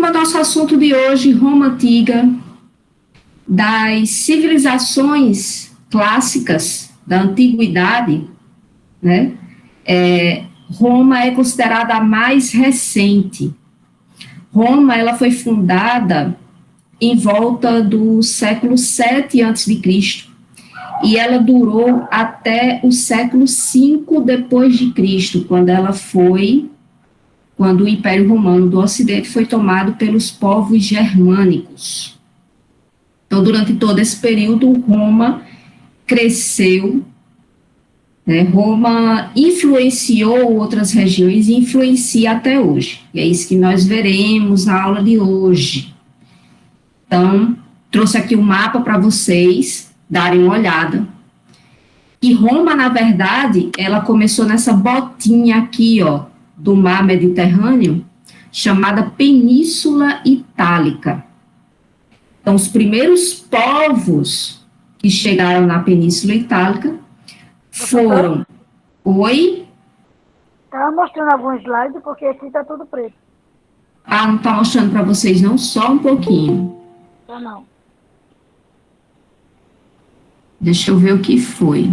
turma, nosso assunto de hoje, Roma Antiga, das civilizações clássicas da antiguidade, né? Roma é considerada a mais recente. Roma, ela foi fundada em volta do século 7 a.C., e ela durou até o século 5 depois de Cristo, quando o Império Romano do Ocidente foi tomado pelos povos germânicos. Então, durante todo esse período, Roma cresceu, né? Roma influenciou outras regiões e influencia até hoje. E é isso que nós veremos na aula de hoje. Então, trouxe aqui um mapa para vocês darem uma olhada. E Roma, na verdade, ela começou nessa botinha aqui, ó, do mar Mediterrâneo, chamada Península Itálica. Então, os primeiros povos que chegaram na Península Itálica foram... Oi? Estava mostrando algum slide, porque aqui está tudo preto. Ah, não está mostrando para vocês não? Só um pouquinho. Tá não. Deixa eu ver o que foi.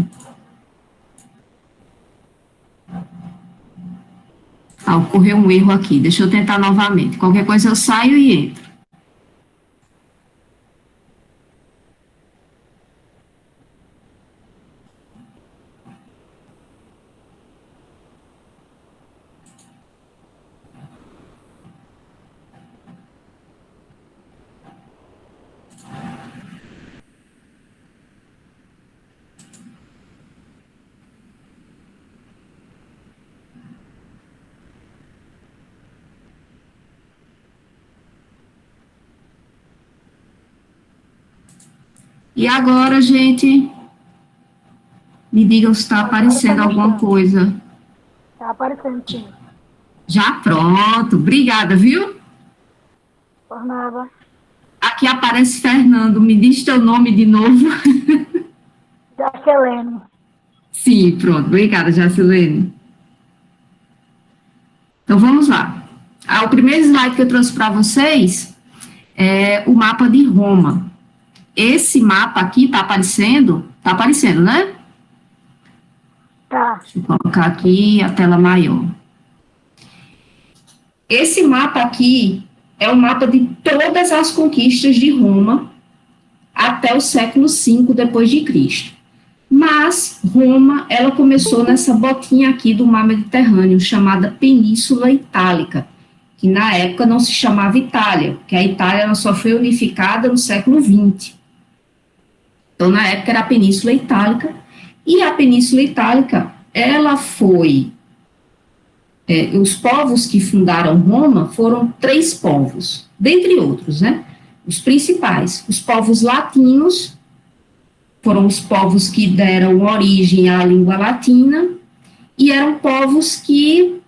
Ocorreu um erro aqui. Deixa eu tentar novamente. Qualquer coisa eu saio e entro. E agora, gente, me digam se está aparecendo alguma coisa. Está aparecendo, sim. Já pronto. Obrigada, viu? Por nada. Aqui aparece Fernando. Me diz teu nome de novo. Jacqueline. Sim, pronto. Obrigada, Jacilene. Então, vamos lá. O primeiro slide que eu trouxe para vocês é o mapa de Roma. Esse mapa aqui está aparecendo? Está aparecendo, né? Tá. Deixa eu colocar aqui a tela maior. Esse mapa aqui é o mapa de todas as conquistas de Roma até o século 5 depois de Cristo. Mas Roma, ela começou nessa botinha aqui do mar Mediterrâneo, chamada Península Itálica, que na época não se chamava Itália, porque a Itália ela só foi unificada no século 20. Então, na época era a Península Itálica, e a Península Itálica, ela foi... os povos que fundaram Roma foram 3 povos, dentre outros, né? Os principais, os povos latinos, foram os povos que deram origem à língua latina, e eram povos que,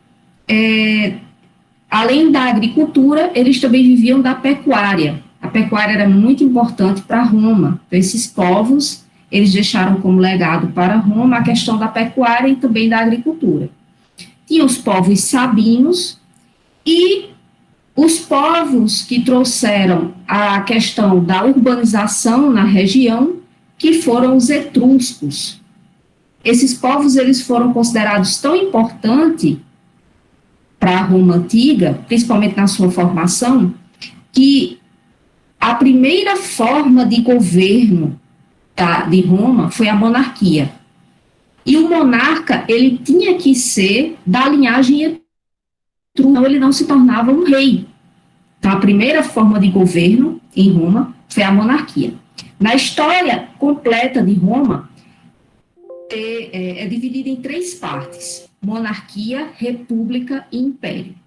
além da agricultura, eles também viviam da pecuária. A pecuária era muito importante para Roma. Então, esses povos, eles deixaram como legado para Roma a questão da pecuária e também da agricultura. Tinha os povos sabinos e os povos que trouxeram a questão da urbanização na região, que foram os etruscos. Esses povos, eles foram considerados tão importantes para a Roma antiga, principalmente na sua formação, que a primeira forma de governo de Roma foi a monarquia. E o monarca, ele tinha que ser da linhagem etrusca, então ele não se tornava um rei. Então, a primeira forma de governo em Roma foi a monarquia. Na história completa de Roma, é dividida em 3 partes: monarquia, república e império.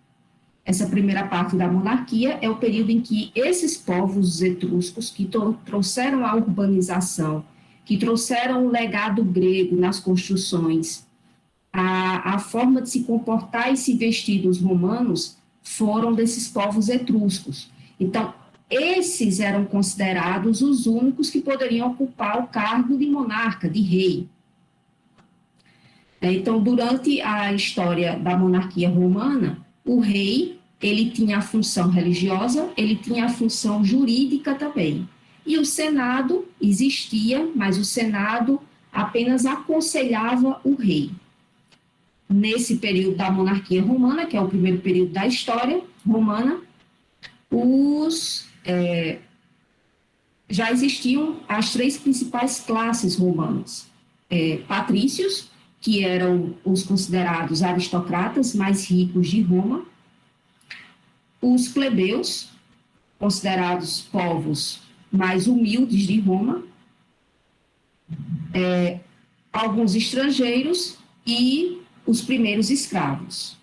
Essa primeira parte da monarquia é o período em que esses povos etruscos, que trouxeram a urbanização, que trouxeram o legado grego nas construções, a forma de se comportar e se vestir dos romanos, foram desses povos etruscos. Então, esses eram considerados os únicos que poderiam ocupar o cargo de monarca, de rei. Então, durante a história da monarquia romana, o rei ele tinha a função religiosa, ele tinha a função jurídica também. E o Senado existia, mas o Senado apenas aconselhava o rei. Nesse período da monarquia romana, que é o primeiro período da história romana, já existiam as três principais classes romanas. Patrícios, que eram os considerados aristocratas mais ricos de Roma, os plebeus, considerados povos mais humildes de Roma, alguns estrangeiros e os primeiros escravos,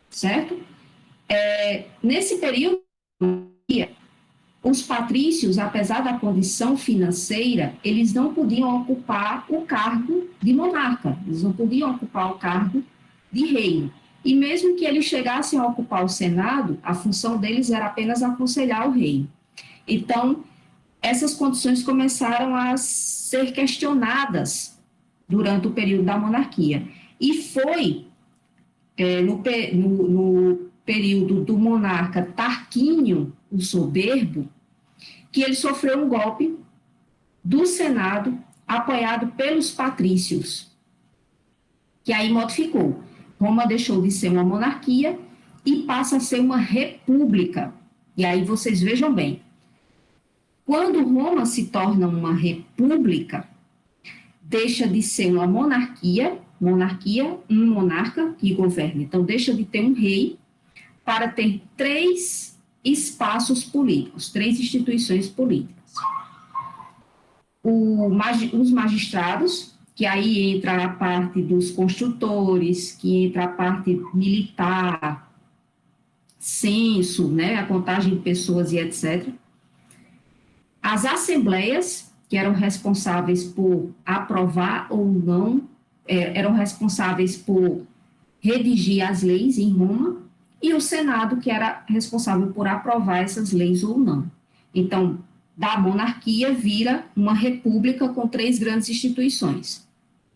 certo? Nesse período, os patrícios, apesar da condição financeira, eles não podiam ocupar o cargo de monarca, eles não podiam ocupar o cargo de rei. E mesmo que eles chegassem a ocupar o Senado, a função deles era apenas aconselhar o rei. Então, essas condições começaram a ser questionadas durante o período da monarquia. E foi no período do monarca Tarquínio, o Soberbo, que ele sofreu um golpe do Senado apoiado pelos patrícios, que aí modificou. Roma deixou de ser uma monarquia e passa a ser uma república. E aí vocês vejam bem, quando Roma se torna uma república, deixa de ser uma monarquia, um monarca que governa. Então, deixa de ter um rei para ter três espaços políticos, três instituições políticas. Os magistrados, que aí entra a parte dos construtores, que entra a parte militar, censo, né, a contagem de pessoas e etc. As assembleias, que eram responsáveis por aprovar ou não, eram responsáveis por redigir as leis em Roma, e o Senado, que era responsável por aprovar essas leis ou não. Então, da monarquia vira uma república com três grandes instituições: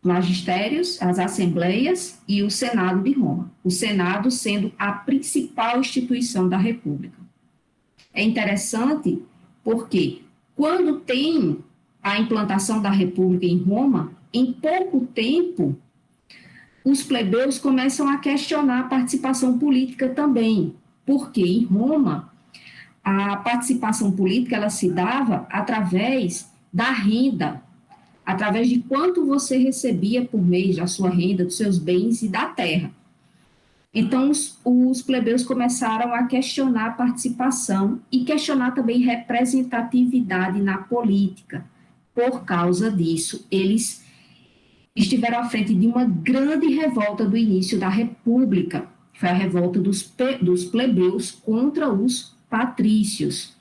magistérios, as assembleias e o Senado de Roma. O Senado sendo a principal instituição da república. É interessante porque quando tem a implantação da república em Roma, em pouco tempo, os plebeus começam a questionar a participação política também, porque em Roma a participação política ela se dava através da renda, através de quanto você recebia por mês da sua renda, dos seus bens e da terra. Então, os plebeus começaram a questionar a participação e questionar também representatividade na política. Por causa disso, eles estiveram à frente de uma grande revolta do início da República. Foi a revolta dos plebeus contra os patrícios.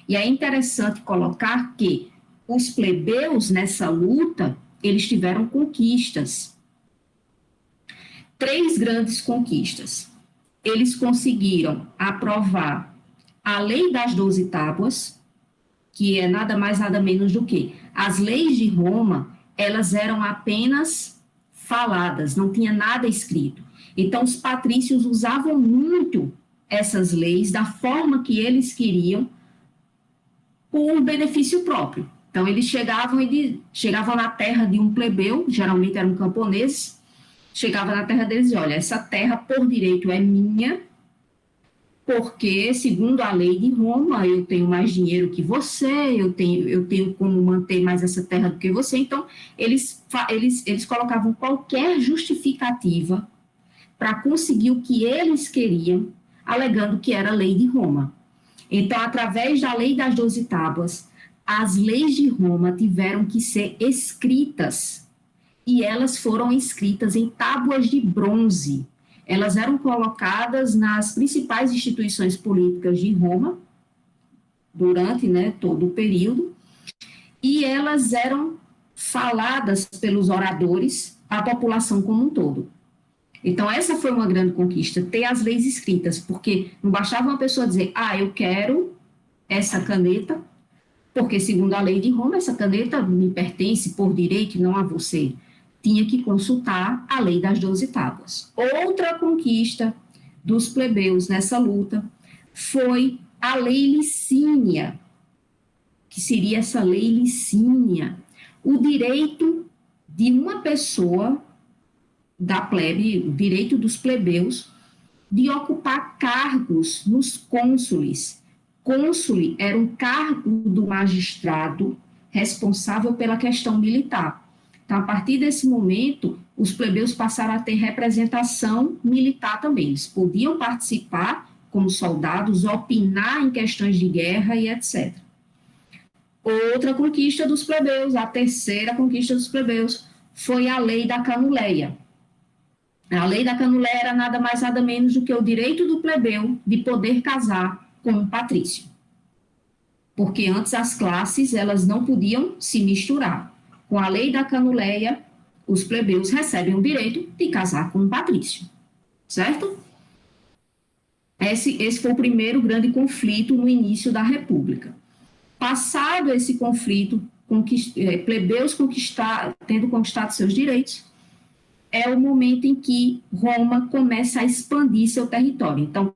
E é interessante colocar que os plebeus, nessa luta, eles tiveram conquistas. Três grandes conquistas. Eles conseguiram aprovar a Lei das 12 Tábuas, que é nada mais, nada menos do que as leis de Roma, elas eram apenas faladas, não tinha nada escrito. Então, os patrícios usavam muito essas leis da forma que eles queriam, por benefício próprio. Então, eles chegavam na terra de um plebeu, geralmente eram camponeses, chegava na terra deles e olha, essa terra por direito é minha, porque segundo a lei de Roma eu tenho mais dinheiro que você, eu tenho como manter mais essa terra do que você. Então eles colocavam qualquer justificativa para conseguir o que eles queriam, alegando que era a lei de Roma. Então, através da Lei das 12 Tábuas, as leis de Roma tiveram que ser escritas, e elas foram escritas em tábuas de bronze. Elas eram colocadas nas principais instituições políticas de Roma, durante todo o período, e elas eram faladas pelos oradores à população como um todo. Então, essa foi uma grande conquista, ter as leis escritas, porque não bastava uma pessoa dizer, eu quero essa caneta, porque, segundo a lei de Roma, essa caneta me pertence por direito, não a você. Tinha que consultar a Lei das 12 Tábuas. Outra conquista dos plebeus nessa luta foi a Lei Licínia, que seria essa Lei Licínia, o direito de uma pessoa da plebe, o direito dos plebeus, de ocupar cargos nos cônsules. Cônsule era um cargo do magistrado responsável pela questão militar. Então, a partir desse momento, os plebeus passaram a ter representação militar também. Eles podiam participar como soldados, opinar em questões de guerra e etc. Outra conquista dos plebeus, a terceira conquista dos plebeus, foi a Lei da Canuleia. A Lei da Canuleia era nada mais nada menos do que o direito do plebeu de poder casar com um patrício. Porque antes as classes, elas não podiam se misturar. Com a Lei da Canuleia, os plebeus recebem o direito de casar com um patrício. Certo? Esse foi o primeiro grande conflito no início da República. Passado esse conflito, plebeus tendo conquistado seus direitos, é o momento em que Roma começa a expandir seu território. Então,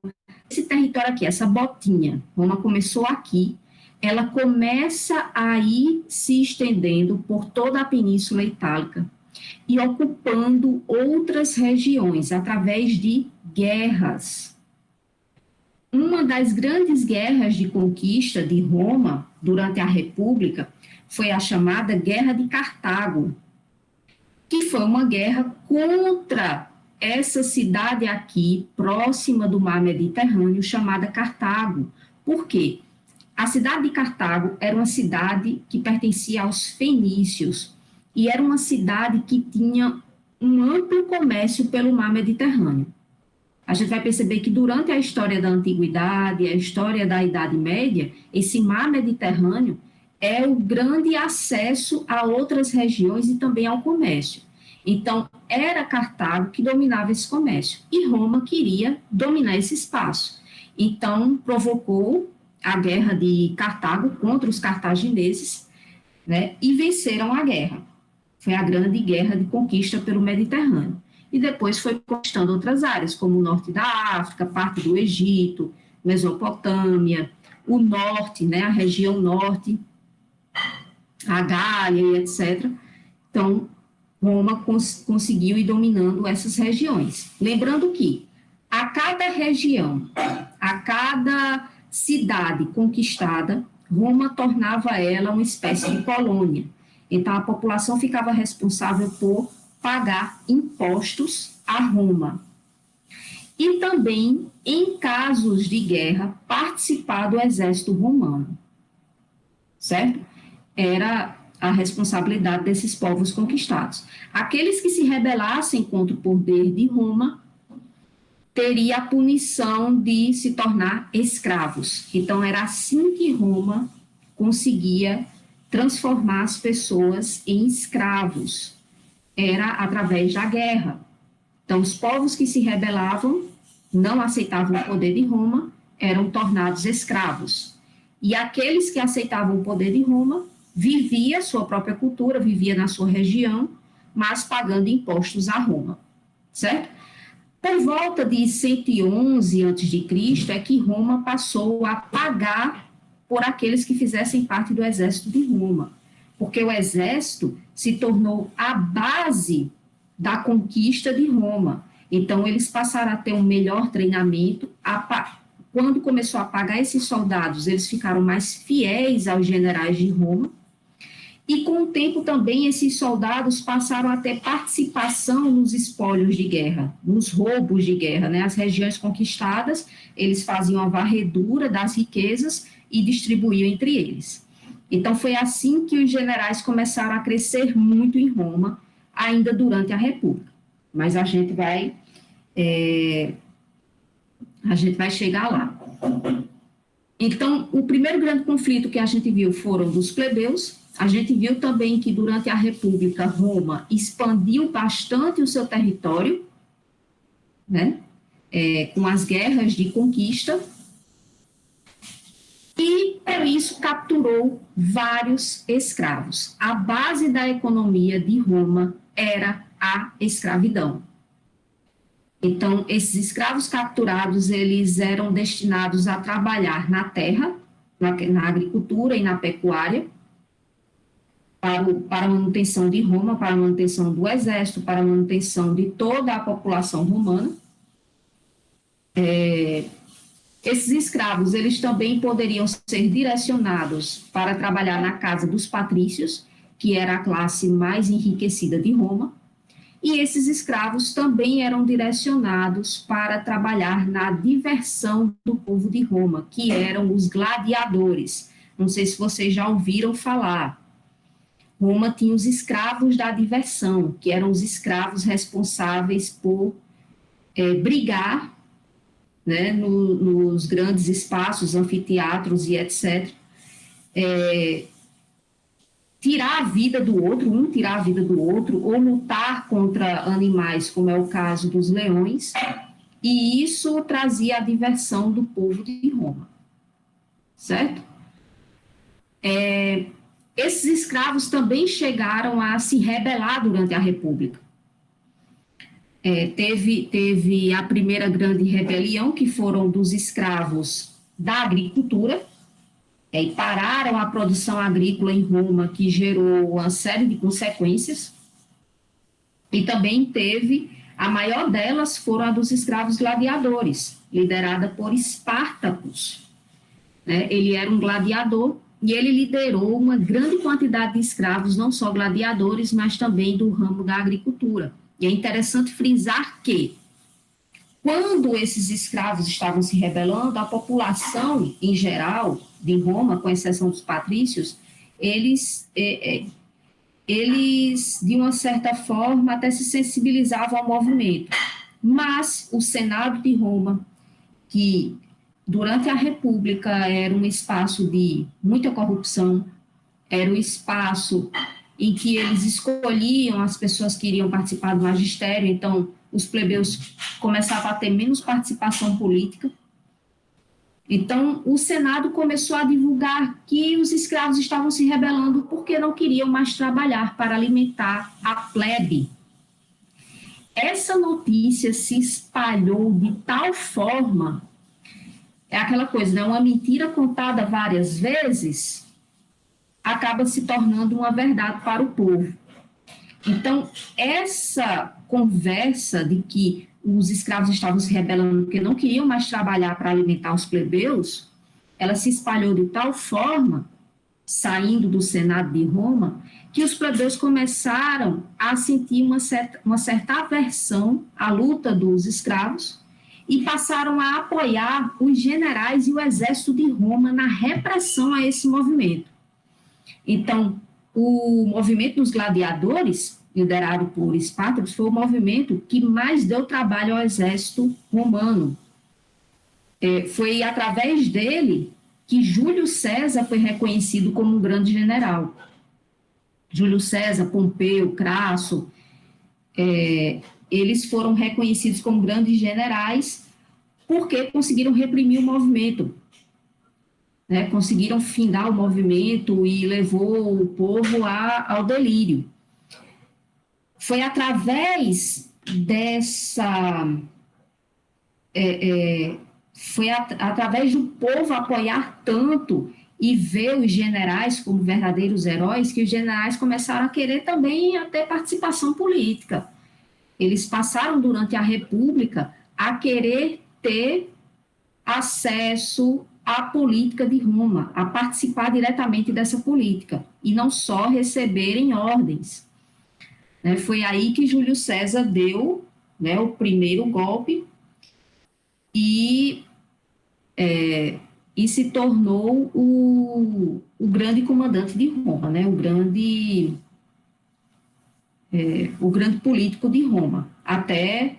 esse território aqui, essa botinha, Roma começou aqui, ela começa a ir se estendendo por toda a Península Itálica e ocupando outras regiões através de guerras. Uma das grandes guerras de conquista de Roma durante a República foi a chamada Guerra de Cartago, que foi uma guerra contra essa cidade aqui, próxima do mar Mediterrâneo, chamada Cartago. Por quê? A cidade de Cartago era uma cidade que pertencia aos fenícios e era uma cidade que tinha um amplo comércio pelo mar Mediterrâneo. A gente vai perceber que durante a história da Antiguidade, a história da Idade Média, esse mar Mediterrâneo é o grande acesso a outras regiões e também ao comércio. Então, era Cartago que dominava esse comércio e Roma queria dominar esse espaço. Então, provocou a guerra de Cartago contra os cartagineses, né, e venceram a guerra. Foi a grande guerra de conquista pelo Mediterrâneo. E depois foi conquistando outras áreas, como o norte da África, parte do Egito, Mesopotâmia, o norte, né, a região norte, a Gália e etc. Então, Roma conseguiu ir dominando essas regiões. Lembrando que a cada região, a cada cidade conquistada, Roma tornava ela uma espécie de colônia. Então, a população ficava responsável por pagar impostos a Roma. E também, em casos de guerra, participar do exército romano. Certo? Era a responsabilidade desses povos conquistados. Aqueles que se rebelassem contra o poder de Roma teria a punição de se tornar escravos. Então, era assim que Roma conseguia transformar as pessoas em escravos. Era através da guerra. Então, os povos que se rebelavam, não aceitavam o poder de Roma, eram tornados escravos. E aqueles que aceitavam o poder de Roma, vivia sua própria cultura, vivia na sua região, mas pagando impostos a Roma, certo? Por volta de 111 a.C. é que Roma passou a pagar por aqueles que fizessem parte do exército de Roma, porque o exército se tornou a base da conquista de Roma. Então, eles passaram a ter um melhor treinamento. Quando começou a pagar esses soldados, eles ficaram mais fiéis aos generais de Roma. E com o tempo também esses soldados passaram a ter participação nos espólios de guerra, nos roubos de guerra, né? As regiões conquistadas, eles faziam a varredura das riquezas e distribuíam entre eles. Então foi assim que os generais começaram a crescer muito em Roma, ainda durante a República. Mas a gente vai chegar lá. Então, o primeiro grande conflito que a gente viu foram dos plebeus. A gente viu também que durante a República, Roma expandiu bastante o seu território, né, com as guerras de conquista, e, por isso, capturou vários escravos. A base da economia de Roma era a escravidão. Então, esses escravos capturados, eles eram destinados a trabalhar na terra, na agricultura e na pecuária, para a manutenção de Roma, para a manutenção do exército, para a manutenção de toda a população romana. Esses escravos, eles também poderiam ser direcionados para trabalhar na casa dos patrícios, que era a classe mais enriquecida de Roma, e esses escravos também eram direcionados para trabalhar na diversão do povo de Roma, que eram os gladiadores. Não sei se vocês já ouviram falar. Roma tinha os escravos da diversão, que eram os escravos responsáveis por brigar, né, nos grandes espaços, anfiteatros e etc., tirar a vida do outro, um tirar a vida do outro, ou lutar contra animais, como é o caso dos leões, e isso trazia a diversão do povo de Roma, certo? Esses escravos também chegaram a se rebelar durante a República. Teve a primeira grande rebelião, que foram dos escravos da agricultura, e pararam a produção agrícola em Roma, que gerou uma série de consequências, e também teve, a maior delas foram a dos escravos gladiadores, liderada por Espartacus, né? Ele era um gladiador, e ele liderou uma grande quantidade de escravos, não só gladiadores, mas também do ramo da agricultura. E é interessante frisar que, quando esses escravos estavam se rebelando, a população em geral de Roma, com exceção dos patrícios, eles, de uma certa forma, até se sensibilizavam ao movimento. Mas o Senado de Roma, que durante a República era um espaço de muita corrupção, era um espaço em que eles escolhiam as pessoas que iriam participar do magistério, então os plebeus começavam a ter menos participação política. Então, o Senado começou a divulgar que os escravos estavam se rebelando porque não queriam mais trabalhar para alimentar a plebe. Essa notícia se espalhou de tal forma, é aquela coisa, né? Uma mentira contada várias vezes acaba se tornando uma verdade para o povo. Então, essa conversa de que os escravos estavam se rebelando porque não queriam mais trabalhar para alimentar os plebeus, ela se espalhou de tal forma, saindo do Senado de Roma, que os plebeus começaram a sentir uma certa aversão à luta dos escravos e passaram a apoiar os generais e o exército de Roma na repressão a esse movimento. Então, o movimento dos gladiadores, liderado por Espartacus, foi o movimento que mais deu trabalho ao exército romano. Foi através dele que Júlio César foi reconhecido como um grande general. Júlio César, Pompeu, Crasso, eles foram reconhecidos como grandes generais porque conseguiram reprimir o movimento, né, conseguiram findar o movimento e levou o povo ao delírio. Foi através dessa... foi através do povo apoiar tanto e ver os generais como verdadeiros heróis que os generais começaram a querer também a ter participação política. Eles passaram durante a República a querer ter acesso à política de Roma, a participar diretamente dessa política, e não só receberem ordens. Foi aí que Júlio César deu, né, o primeiro golpe e se tornou o grande comandante de Roma, né, o grande político de Roma, até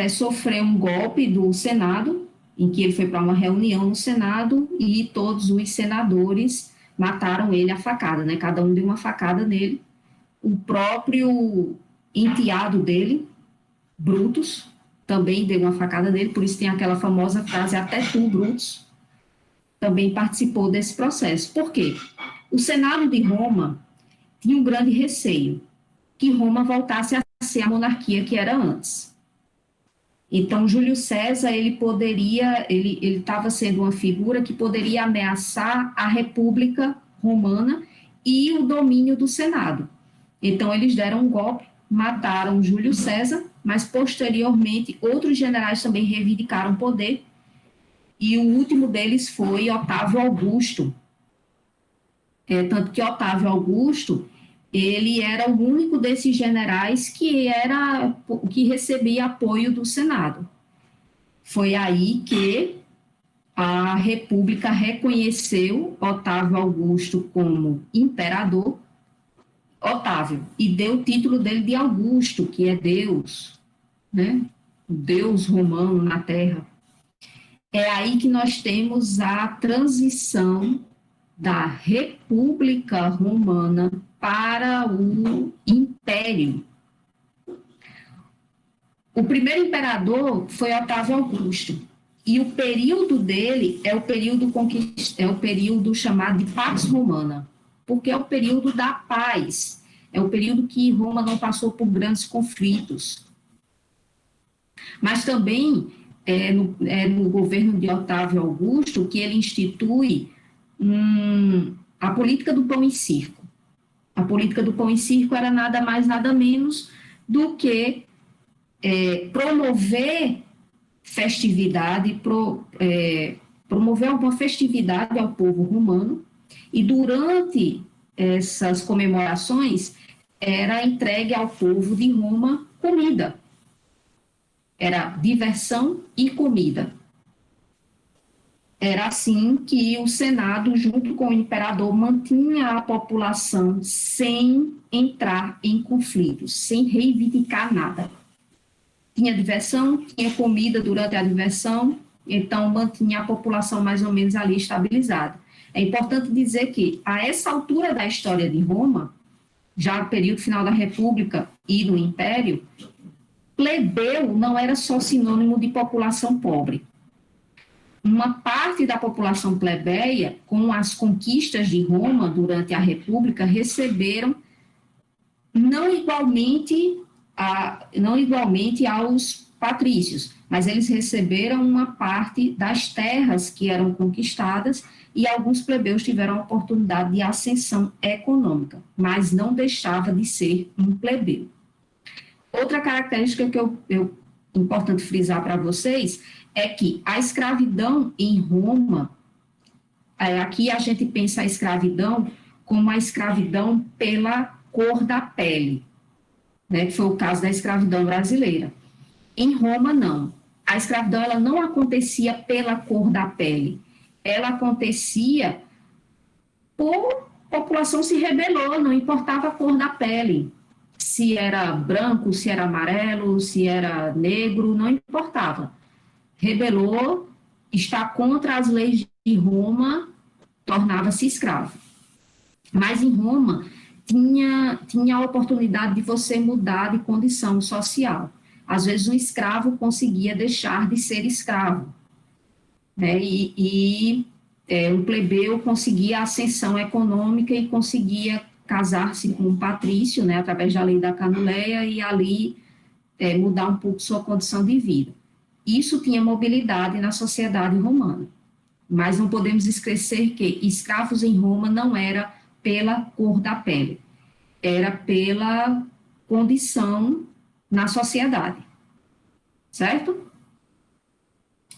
sofrer um golpe do Senado, em que ele foi para uma reunião no Senado e todos os senadores mataram ele a facada, né? Cada um deu uma facada nele. O próprio enteado dele, Brutus, também deu uma facada nele, por isso tem aquela famosa frase, até tu, Brutus, também participou desse processo. Por quê? O Senado de Roma tinha um grande receio, que Roma voltasse a ser a monarquia que era antes. Então, Júlio César, ele estava sendo uma figura que poderia ameaçar a República Romana e o domínio do Senado. Então, eles deram um golpe, mataram Júlio César, mas, posteriormente, outros generais também reivindicaram poder, e o último deles foi Otávio Augusto. Tanto que Otávio Augusto, ele era o único desses generais que recebia apoio do Senado. Foi aí que a República reconheceu Otávio Augusto como imperador, Otávio, e deu o título dele de Augusto, que é Deus, né? O Deus romano na Terra. É aí que nós temos a transição da República Romana para o Império. O primeiro imperador foi Otávio Augusto, e o período dele é o período chamado de Pax Romana, porque é o período da paz, é o período que Roma não passou por grandes conflitos. Mas também no governo de Otávio Augusto que ele institui a política do pão e circo. A política do pão e circo era nada mais, nada menos do que promover festividade, promover uma festividade ao povo romano, e durante essas comemorações era entregue ao povo de Roma comida. Era diversão e comida. Era assim que o Senado, junto com o imperador, mantinha a população sem entrar em conflitos, sem reivindicar nada. Tinha diversão, tinha comida durante a diversão, então mantinha a população mais ou menos ali estabilizada. É importante dizer que, a essa altura da história de Roma, já no período final da República e do Império, plebeu não era só sinônimo de população pobre. Uma parte da população plebeia, com as conquistas de Roma durante a República, receberam não igualmente aos patrícios, mas eles receberam uma parte das terras que eram conquistadas, e alguns plebeus tiveram a oportunidade de ascensão econômica, mas não deixava de ser um plebeu. Outra característica que importante frisar para vocês é que a escravidão em Roma, aqui a gente pensa a escravidão como a escravidão pela cor da pele, né, que foi o caso da escravidão brasileira. Em Roma, não. A escravidão ela não acontecia pela cor da pele, ela acontecia por população se rebelou, não importava a cor da pele. Se era branco, se era amarelo, se era negro, não importava. Rebelou, está contra as leis de Roma, tornava-se escravo. Mas em Roma tinha a oportunidade de você mudar de condição social. Às vezes um escravo conseguia deixar de ser escravo, né? Um plebeu conseguia ascensão econômica e conseguia casar-se com um patrício, né, através da lei da Canuleia, e ali mudar um pouco sua condição de vida. Isso tinha mobilidade na sociedade romana. Mas não podemos esquecer que escravos em Roma não era pela cor da pele, era pela condição na sociedade, certo?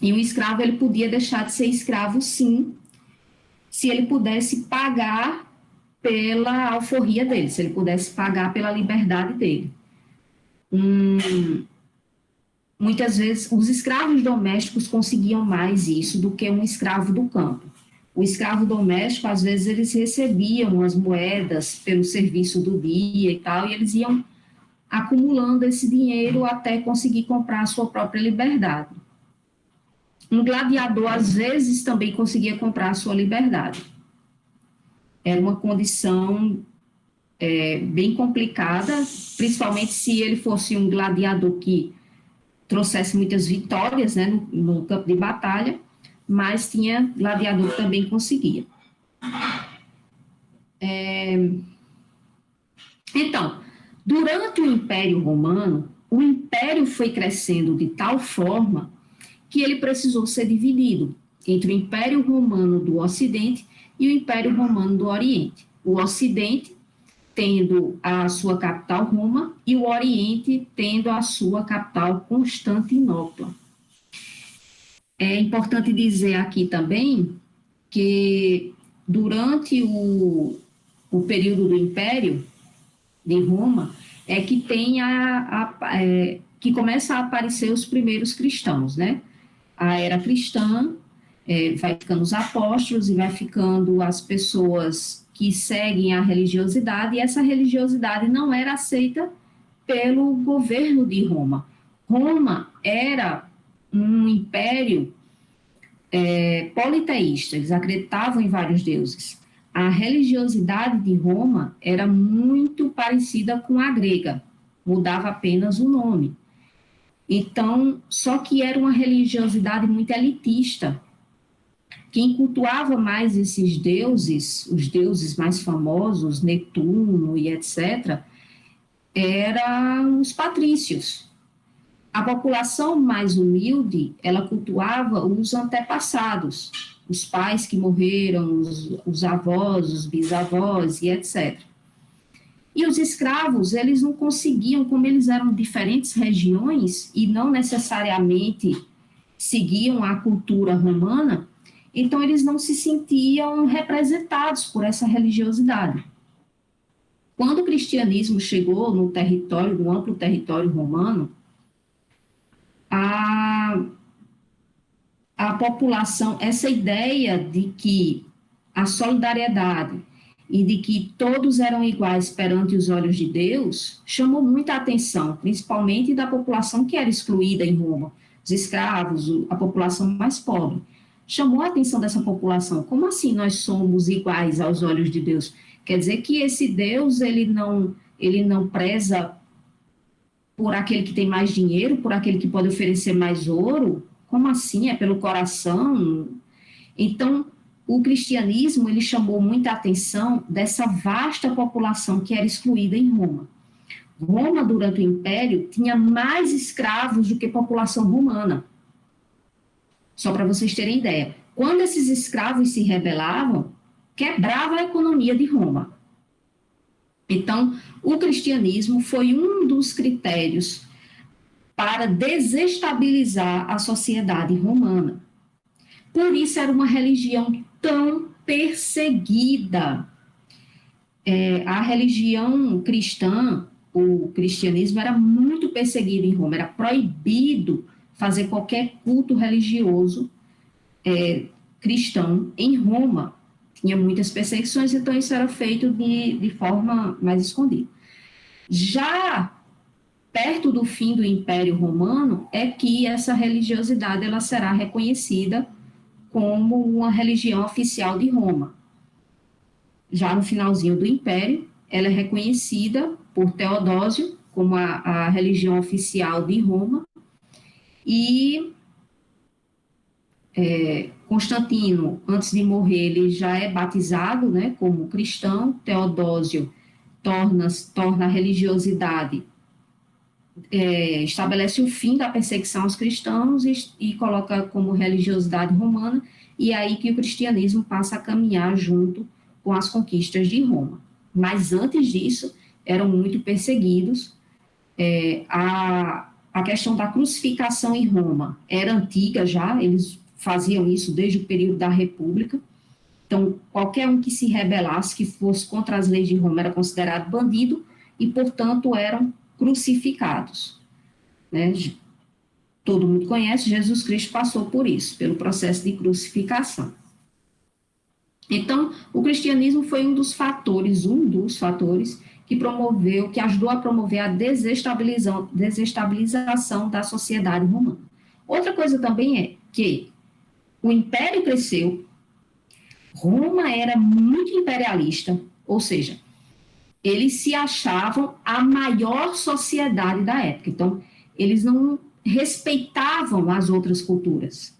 E um escravo, ele podia deixar de ser escravo, sim, se ele pudesse pagar pela alforria dele, se ele pudesse pagar pela liberdade dele. Muitas vezes, os escravos domésticos conseguiam mais isso do que um escravo do campo. O escravo doméstico, às vezes, eles recebiam as moedas pelo serviço do dia e tal, e eles iam acumulando esse dinheiro até conseguir comprar a sua própria liberdade. Um gladiador, às vezes, também conseguia comprar a sua liberdade. Era uma condição bem complicada, principalmente se ele fosse um gladiador que trouxesse muitas vitórias, né, no campo de batalha, mas tinha gladiador que também conseguia. Então, Durante o Império Romano, o império foi crescendo de tal forma que ele precisou ser dividido entre o Império Romano do Ocidente e o Império Romano do Oriente. O Ocidente tendo a sua capital Roma e o Oriente tendo a sua capital Constantinopla. É importante dizer aqui também que durante o período do Império de Roma é que tem que começa a aparecer os primeiros cristãos, né? A era cristã, vai ficando os apóstolos e vai ficando as pessoas que seguem a religiosidade, e essa religiosidade não era aceita pelo governo de Roma. Roma era um império politeísta, eles acreditavam em vários deuses. A religiosidade de Roma era muito parecida com a grega, mudava apenas o nome. Então, só que era uma religiosidade muito elitista. Quem cultuava mais esses deuses, os deuses mais famosos, Netuno e etc., eram os patrícios. A população mais humilde, ela cultuava os antepassados, os pais que morreram, os avós, os bisavós e etc. E os escravos, eles não conseguiam, como eles eram de diferentes regiões e não necessariamente seguiam a cultura romana, então eles não se sentiam representados por essa religiosidade. Quando o cristianismo chegou no território, no amplo território romano, a, a população, essa ideia de que a solidariedade e de que todos eram iguais perante os olhos de Deus, chamou muita atenção, principalmente da população que era excluída em Roma, os escravos, a população mais pobre. Chamou a atenção dessa população. Como assim nós somos iguais aos olhos de Deus? Quer dizer que esse Deus, ele não preza por aquele que tem mais dinheiro, por aquele que pode oferecer mais ouro? Como assim? É pelo coração? Então, o cristianismo, ele chamou muita atenção dessa vasta população que era excluída em Roma. Roma, durante o Império, tinha mais escravos do que população romana. Só para vocês terem ideia. Quando esses escravos se rebelavam, quebrava a economia de Roma. Então, o cristianismo foi um dos critérios para desestabilizar a sociedade romana. Por isso era uma religião tão perseguida. A religião cristã, o cristianismo, era muito perseguido em Roma, era proibido fazer qualquer culto religioso cristão em Roma. Tinha muitas perseguições, então isso era feito de forma mais escondida. Já perto do fim do Império Romano é que essa religiosidade ela será reconhecida como uma religião oficial de Roma. Já no finalzinho do Império, ela é reconhecida por Teodósio como a religião oficial de Roma, e Constantino, antes de morrer, ele já é batizado, né, como cristão. Teodósio torna a religiosidade, estabelece o fim da perseguição aos cristãos e coloca como religiosidade romana, e é aí que o cristianismo passa a caminhar junto com as conquistas de Roma. Mas antes disso, eram muito perseguidos. A questão da crucificação em Roma era antiga já, eles faziam isso desde o período da República. Então, qualquer um que se rebelasse, que fosse contra as leis de Roma, era considerado bandido e, portanto, eram crucificados. Né? Todo mundo conhece, Jesus Cristo passou por isso, pelo processo de crucificação. Então, o cristianismo foi um dos fatores que promoveu, que ajudou a promover a desestabilização da sociedade romana. Outra coisa também é que o império cresceu, Roma era muito imperialista, ou seja, eles se achavam a maior sociedade da época. Então, eles não respeitavam as outras culturas.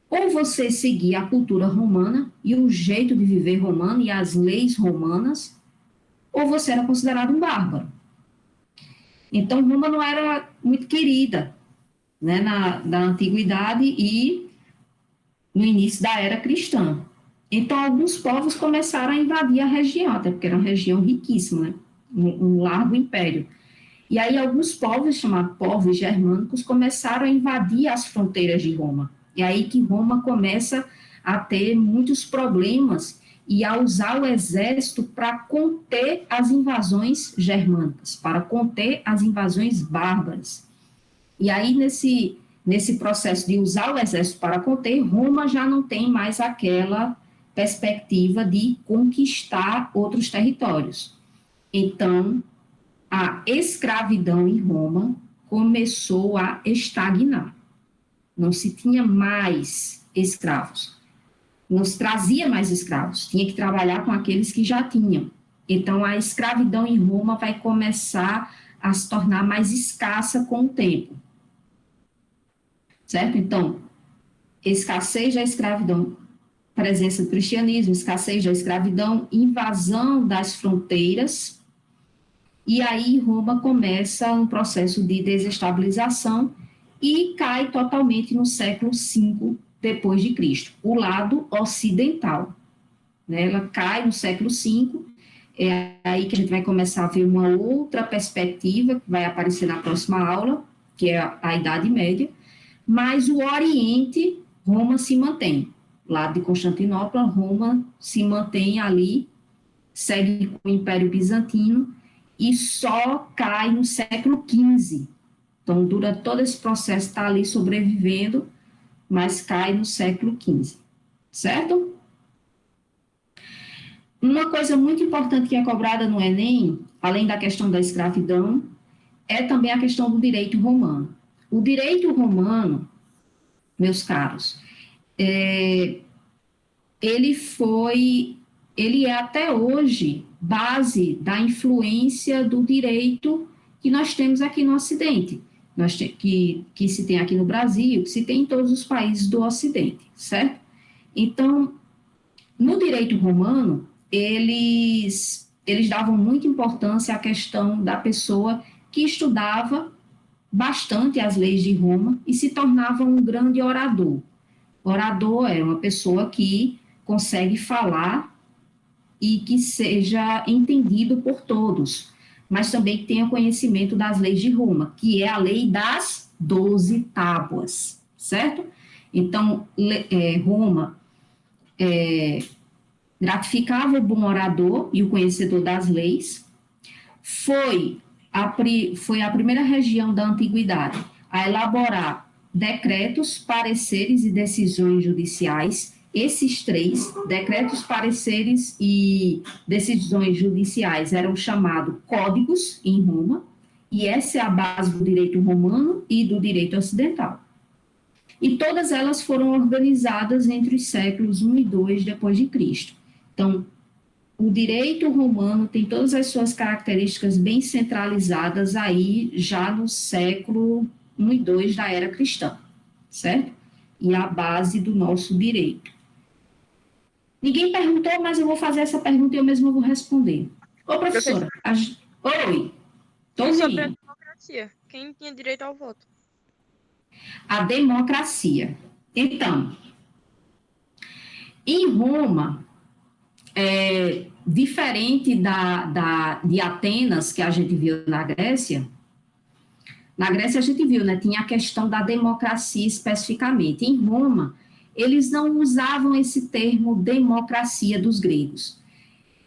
Ou você seguia a cultura romana e o jeito de viver romano e as leis romanas, ou você era considerado um bárbaro. Então, Roma não era muito querida, né, na antiguidade e no início da era cristã. Então, alguns povos começaram a invadir a região, até porque era uma região riquíssima, né, um largo império. E aí alguns povos, chamados povos germânicos, começaram a invadir as fronteiras de Roma. E aí que Roma começa a ter muitos problemas e a usar o exército para conter as invasões germânicas, para conter as invasões bárbaras. E aí, nesse processo de usar o exército para conter, Roma já não tem mais aquela perspectiva de conquistar outros territórios. Então, a escravidão em Roma começou a estagnar. Não se tinha mais escravos. Não se trazia mais escravos. Tinha que trabalhar com aqueles que já tinham. Então, a escravidão em Roma vai começar a se tornar mais escassa com o tempo. Certo? Então, escassez da escravidão, presença do cristianismo, escassez da escravidão, invasão das fronteiras. E aí Roma começa um processo de desestabilização e cai totalmente no século V depois de Cristo, o lado ocidental, né? Ela cai no século V, é aí que a gente vai começar a ver uma outra perspectiva que vai aparecer na próxima aula, que é a Idade Média, mas o Oriente, Roma se mantém, lado de Constantinopla, Roma se mantém ali, segue com o Império Bizantino, e só cai no século XV. Então, durante todo esse processo, está ali sobrevivendo, mas cai no século XV. Certo? Uma coisa muito importante que é cobrada no Enem, além da questão da escravidão, é também a questão do direito romano. O direito romano, meus caros, ele foi, ele é até hoje base da influência do direito que nós temos aqui no Ocidente, que se tem aqui no Brasil, que se tem em todos os países do Ocidente, certo? Então, no direito romano, eles davam muita importância à questão da pessoa que estudava bastante as leis de Roma e se tornava um grande orador. Orador é uma pessoa que consegue falar e que seja entendido por todos, mas também que tenha conhecimento das leis de Roma, que é a lei das 12 tábuas, certo? Então, Roma gratificava o bom orador e o conhecedor das leis, foi foi a primeira região da antiguidade a elaborar decretos, pareceres e decisões judiciais. Esses três, decretos, pareceres e decisões judiciais, eram chamados códigos em Roma, e essa é a base do direito romano e do direito ocidental. E todas elas foram organizadas entre os séculos I e II depois de Cristo. Então, o direito romano tem todas as suas características bem centralizadas aí já no século I e II da era cristã, certo? E a base do nosso direito. Ninguém perguntou, mas eu vou fazer essa pergunta e eu mesma vou responder. Ô, professora, oi, tô E sobre a ouvindo. democracia? Quem tinha direito ao voto? A democracia. Então, em Roma, diferente de Atenas, que a gente viu na Grécia a gente viu, né, tinha a questão da democracia especificamente. Em Roma, eles não usavam esse termo democracia dos gregos.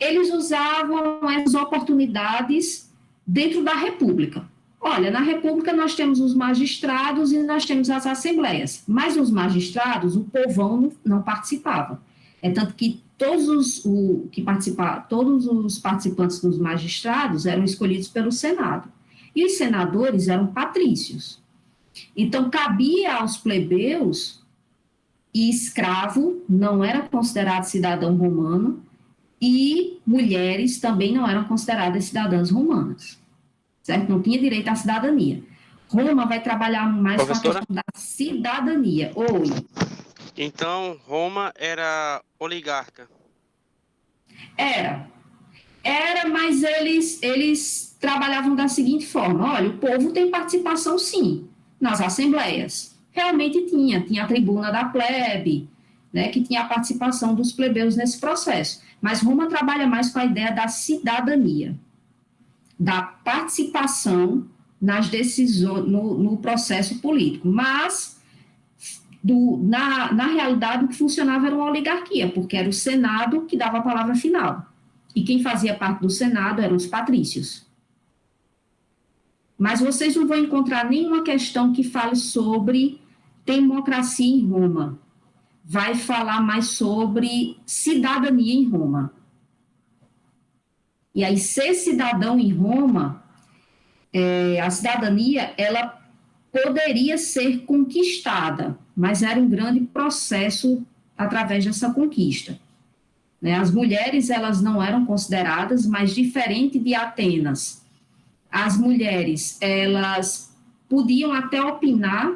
Eles usavam essas oportunidades dentro da república. Olha, na república nós temos os magistrados e nós temos as assembleias, mas os magistrados, o povão não participava. É tanto que todos os participantes dos magistrados eram escolhidos pelo Senado. E os senadores eram patrícios. Então, cabia aos plebeus, e escravo não era considerado cidadão romano, e mulheres também não eram consideradas cidadãs romanas, certo? Não tinha direito à cidadania. Roma vai trabalhar mais com a Professora? questão da cidadania. Oi. Então, Roma era oligarca. Era, mas eles trabalhavam da seguinte forma: olha, o povo tem participação sim nas assembleias. Realmente tinha a tribuna da plebe, né, que tinha a participação dos plebeus nesse processo. Mas Roma trabalha mais com a ideia da cidadania, da participação nas decisões, no processo político. Mas, na realidade, o que funcionava era uma oligarquia, porque era o Senado que dava a palavra final. E quem fazia parte do Senado eram os patrícios. Mas vocês não vão encontrar nenhuma questão que fale sobre democracia em Roma. Vai falar mais sobre cidadania em Roma. E aí, ser cidadão em Roma, a cidadania, ela poderia ser conquistada, mas era um grande processo através dessa conquista. Né? As mulheres, elas não eram consideradas, mas diferente de Atenas, as mulheres, elas podiam até opinar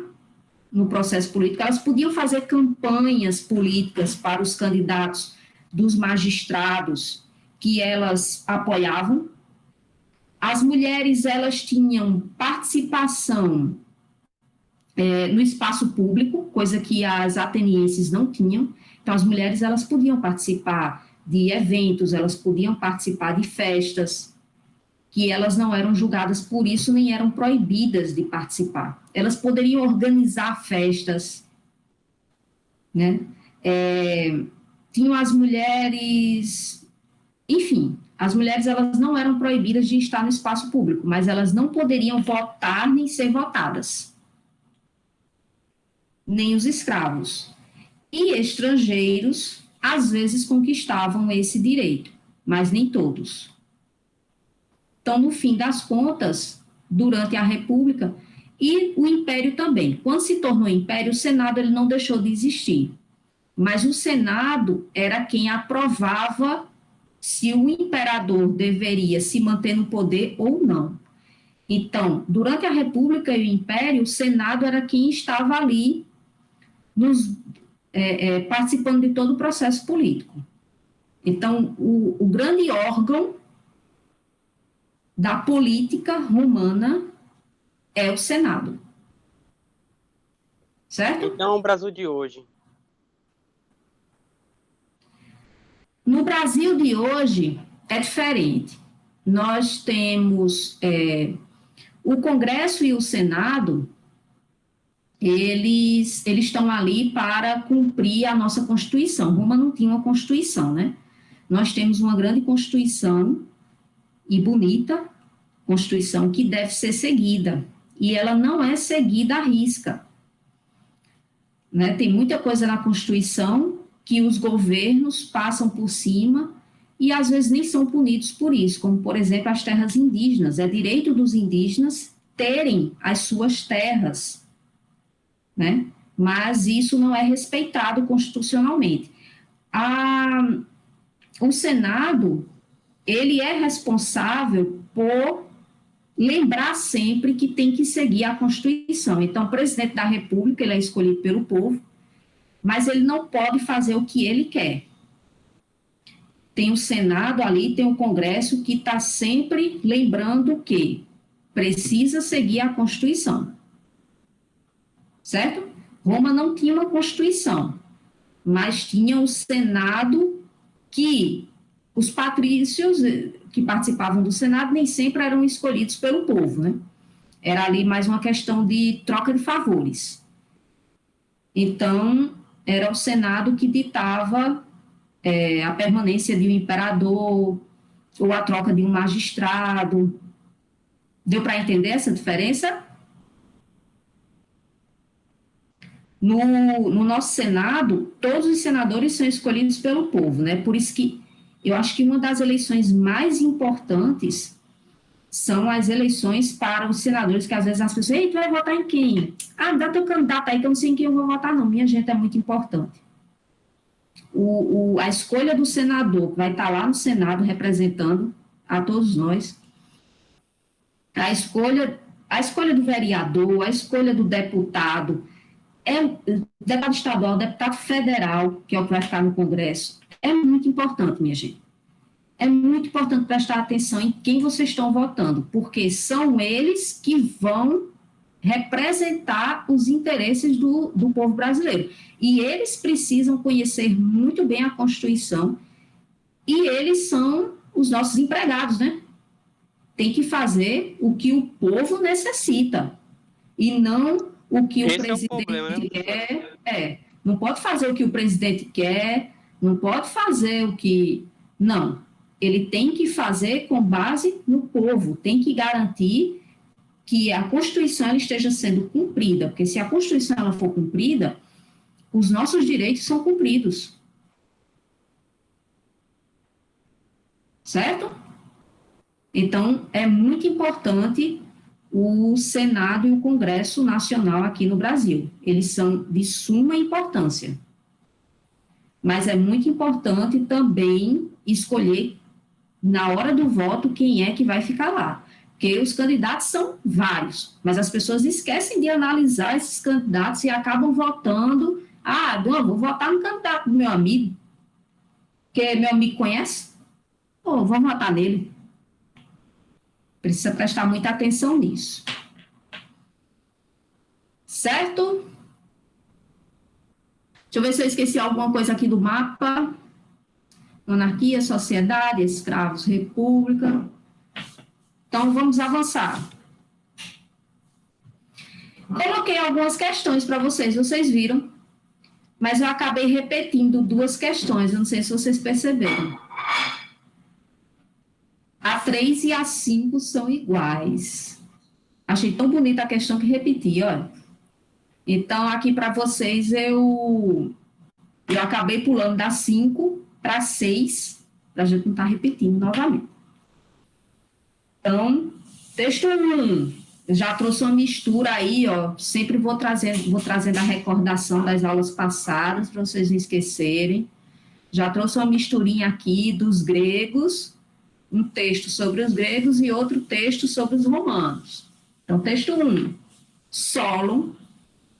no processo político, elas podiam fazer campanhas políticas para os candidatos dos magistrados que elas apoiavam. As mulheres, elas tinham participação no espaço público, coisa que as atenienses não tinham. Então, as mulheres, elas podiam participar de eventos, elas podiam participar de festas, que elas não eram julgadas por isso, nem eram proibidas de participar. Elas poderiam organizar festas, né? Tinham as mulheres, enfim, as mulheres, elas não eram proibidas de estar no espaço público, mas elas não poderiam votar nem ser votadas. Nem os escravos. E estrangeiros, às vezes, conquistavam esse direito, mas nem todos. Então, no fim das contas, durante a República, e o Império também. Quando se tornou Império, o Senado ele não deixou de existir. Mas o Senado era quem aprovava se o imperador deveria se manter no poder ou não. Então, durante a República e o Império, o Senado era quem estava ali participando de todo o processo político. Então, o grande órgão da política romana é o Senado. Certo? Então, o Brasil de hoje. No Brasil de hoje é diferente. Nós temos o Congresso e o Senado, eles estão ali para cumprir a nossa Constituição. Roma não tinha uma Constituição, né? Nós temos uma grande Constituição e bonita Constituição que deve ser seguida, e ela não é seguida à risca. Né? Tem muita coisa na Constituição que os governos passam por cima e às vezes nem são punidos por isso, como, por exemplo, as terras indígenas. É direito dos indígenas terem as suas terras, né? Mas isso não é respeitado constitucionalmente. O Senado, ele é responsável por lembrar sempre que tem que seguir a Constituição. Então, o presidente da República, ele é escolhido pelo povo, mas ele não pode fazer o que ele quer. Tem o Senado ali, tem o Congresso que está sempre lembrando que precisa seguir a Constituição. Certo? Roma não tinha uma Constituição, mas tinha o Senado que os patrícios que participavam do Senado nem sempre eram escolhidos pelo povo, né? Era ali mais uma questão de troca de favores. Então, era o Senado que ditava a permanência de um imperador ou a troca de um magistrado. Deu para entender essa diferença? No nosso Senado, todos os senadores são escolhidos pelo povo, né? Por isso que eu acho que uma das eleições mais importantes são as eleições para os senadores, que às vezes as pessoas, ei, tu vai votar em quem? Ah, dá teu candidato aí que eu não sei em quem eu vou votar, não. Minha gente, é muito importante. A escolha do senador, que vai estar lá no Senado representando a todos nós, a escolha do vereador, a escolha do deputado, deputado estadual, deputado federal, que é o que vai ficar no Congresso, é muito importante, minha gente. é muito importante prestar atenção em quem vocês estão votando, porque são eles que vão representar os interesses do povo brasileiro. E eles precisam conhecer muito bem a Constituição, e eles são os nossos empregados, né? Tem que fazer o que o povo necessita, e não o que Esse o é o problema, né, presidente professora? quer. Não pode fazer o que o presidente quer, não pode fazer o que... Não, ele tem que fazer com base no povo, tem que garantir que a Constituição ela esteja sendo cumprida, porque se a Constituição ela for cumprida, os nossos direitos são cumpridos. Certo? Então, é muito importante o Senado e o Congresso Nacional aqui no Brasil. Eles são de suma importância. Mas é muito importante também escolher, na hora do voto, quem é que vai ficar lá. Porque os candidatos são vários, mas as pessoas esquecem de analisar esses candidatos e acabam votando. Ah, não, vou votar no candidato do meu amigo, que meu amigo conhece. Pô, vou votar nele. Precisa prestar muita atenção nisso. Certo? Deixa eu ver se eu esqueci alguma coisa aqui do mapa. Monarquia, sociedade, escravos, república. Então, vamos avançar. Coloquei algumas questões para vocês, vocês viram, mas eu acabei repetindo duas questões, eu não sei se vocês perceberam. A 3 e a 5 são iguais. Achei tão bonita a questão que repeti, olha. Então, aqui para vocês, eu acabei pulando da 5 para 6, para a gente não estar repetindo novamente. Então, texto 1, eu já trouxe uma mistura aí, ó, sempre vou trazendo a recordação das aulas passadas, para vocês não esquecerem. Já trouxe uma misturinha aqui dos gregos, um texto sobre os gregos e outro texto sobre os romanos. Então, texto 1, Solon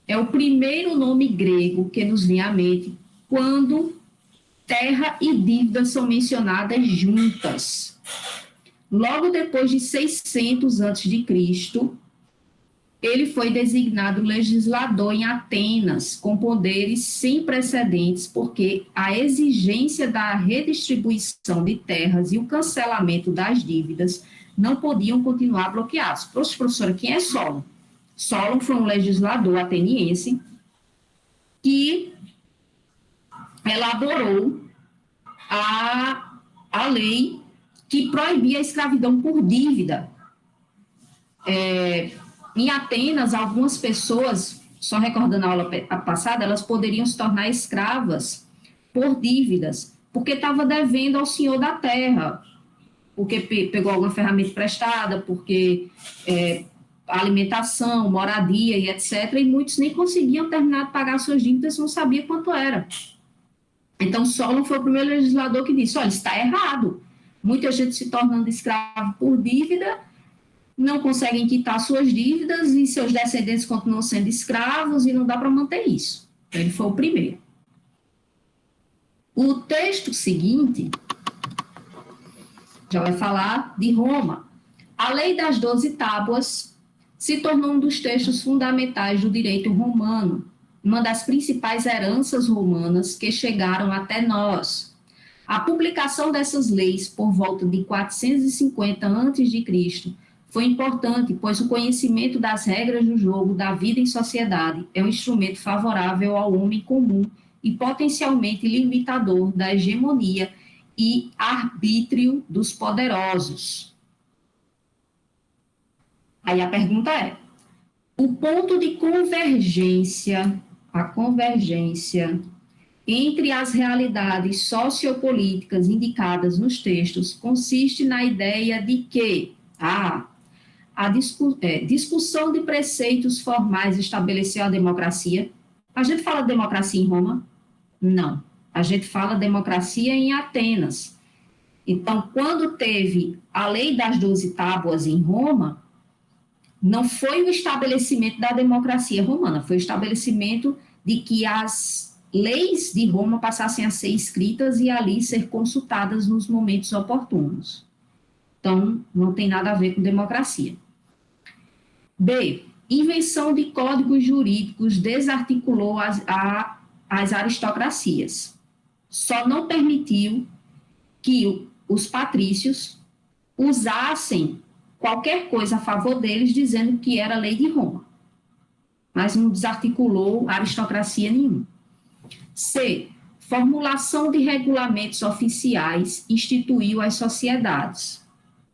é o primeiro nome grego que nos vem à mente quando terra e dívida são mencionadas juntas. Logo depois de 600 a.C., ele foi designado legislador em Atenas, com poderes sem precedentes, porque a exigência da redistribuição de terras e o cancelamento das dívidas não podiam continuar bloqueados. Professora, quem é Solon? Solon foi um legislador ateniense que elaborou a lei que proibia a escravidão por dívida. Em Atenas, algumas pessoas, só recordando a aula passada, elas poderiam se tornar escravas por dívidas, porque estava devendo ao senhor da terra, porque pegou alguma ferramenta emprestada, porque alimentação, moradia e etc., e muitos nem conseguiam terminar de pagar suas dívidas, não sabiam quanto era. Então, Solon foi o primeiro legislador que disse, olha, está errado, muita gente se tornando escravo por dívida, não conseguem quitar suas dívidas e seus descendentes continuam sendo escravos e não dá para manter isso. Então, ele foi o primeiro. O texto seguinte já vai falar de Roma. A Lei das 12 Tábuas se tornou um dos textos fundamentais do direito romano, uma das principais heranças romanas que chegaram até nós. A publicação dessas leis por volta de 450 a.C. foi importante, pois o conhecimento das regras do jogo da vida em sociedade é um instrumento favorável ao homem comum e potencialmente limitador da hegemonia e arbítrio dos poderosos. Aí a pergunta é, o ponto de convergência, a convergência entre as realidades sociopolíticas indicadas nos textos consiste na ideia de que a discussão de preceitos formais estabeleceu a democracia. A gente fala de democracia em Roma? Não. A gente fala democracia em Atenas. Então, quando teve a lei das 12 tábuas em Roma, não foi o estabelecimento da democracia romana, foi o estabelecimento de que as leis de Roma passassem a ser escritas e ali ser consultadas nos momentos oportunos. Então, não tem nada a ver com democracia. B. Invenção de códigos jurídicos desarticulou as aristocracias. Só não permitiu que os patrícios usassem qualquer coisa a favor deles, dizendo que era lei de Roma. Mas não desarticulou aristocracia nenhuma. C. Formulação de regulamentos oficiais instituiu as sociedades.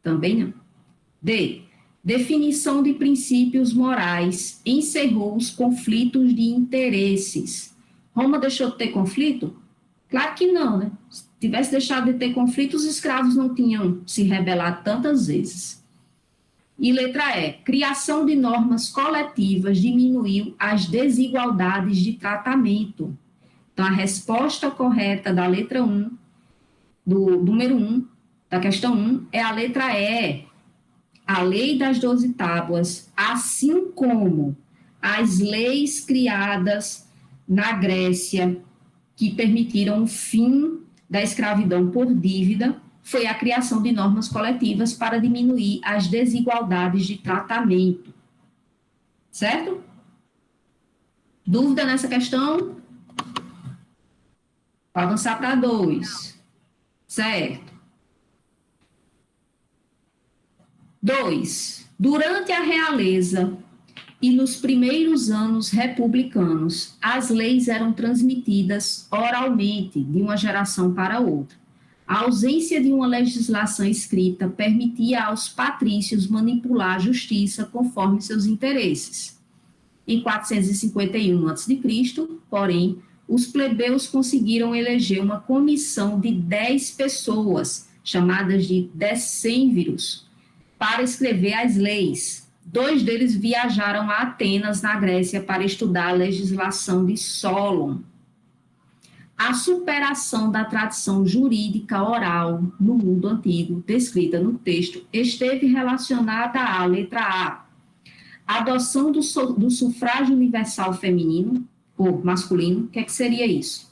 Também não. D. Definição de princípios morais encerrou os conflitos de interesses. Roma deixou de ter conflito? Claro que não, né? Se tivesse deixado de ter conflito, os escravos não tinham se rebelado tantas vezes. E letra E. Criação de normas coletivas diminuiu as desigualdades de tratamento. Então, a resposta correta da letra 1, do número 1, da questão 1, é a letra E. A lei das 12 tábuas, assim como as leis criadas na Grécia, que permitiram o fim da escravidão por dívida, foi a criação de normas coletivas para diminuir as desigualdades de tratamento. Certo? Dúvida nessa questão? Vou avançar para 2. Certo. 2. Durante a realeza e nos primeiros anos republicanos, as leis eram transmitidas oralmente de uma geração para outra. A ausência de uma legislação escrita permitia aos patrícios manipular a justiça conforme seus interesses. Em 451 a.C., porém, os plebeus conseguiram eleger uma comissão de 10 pessoas, chamadas de decênviros, para escrever as leis. 2 deles viajaram a Atenas, na Grécia, para estudar a legislação de Solon. A superação da tradição jurídica oral no mundo antigo, descrita no texto, esteve relacionada à letra A, a adoção do sufrágio universal feminino, ou masculino. O que seria isso?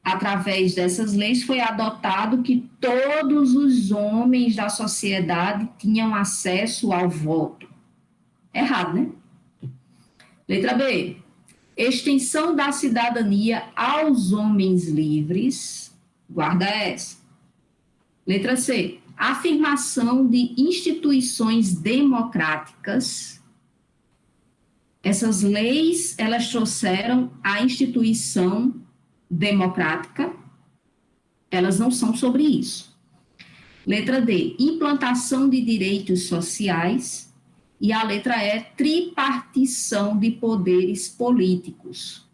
Através dessas leis foi adotado que todos os homens da sociedade tinham acesso ao voto. Errado, né? Letra B. Extensão da cidadania aos homens livres. Guarda essa. Letra C. Afirmação de instituições democráticas. Essas leis, elas trouxeram a instituição democrática, elas não são sobre isso. Letra D, implantação de direitos sociais, e a letra E, tripartição de poderes políticos.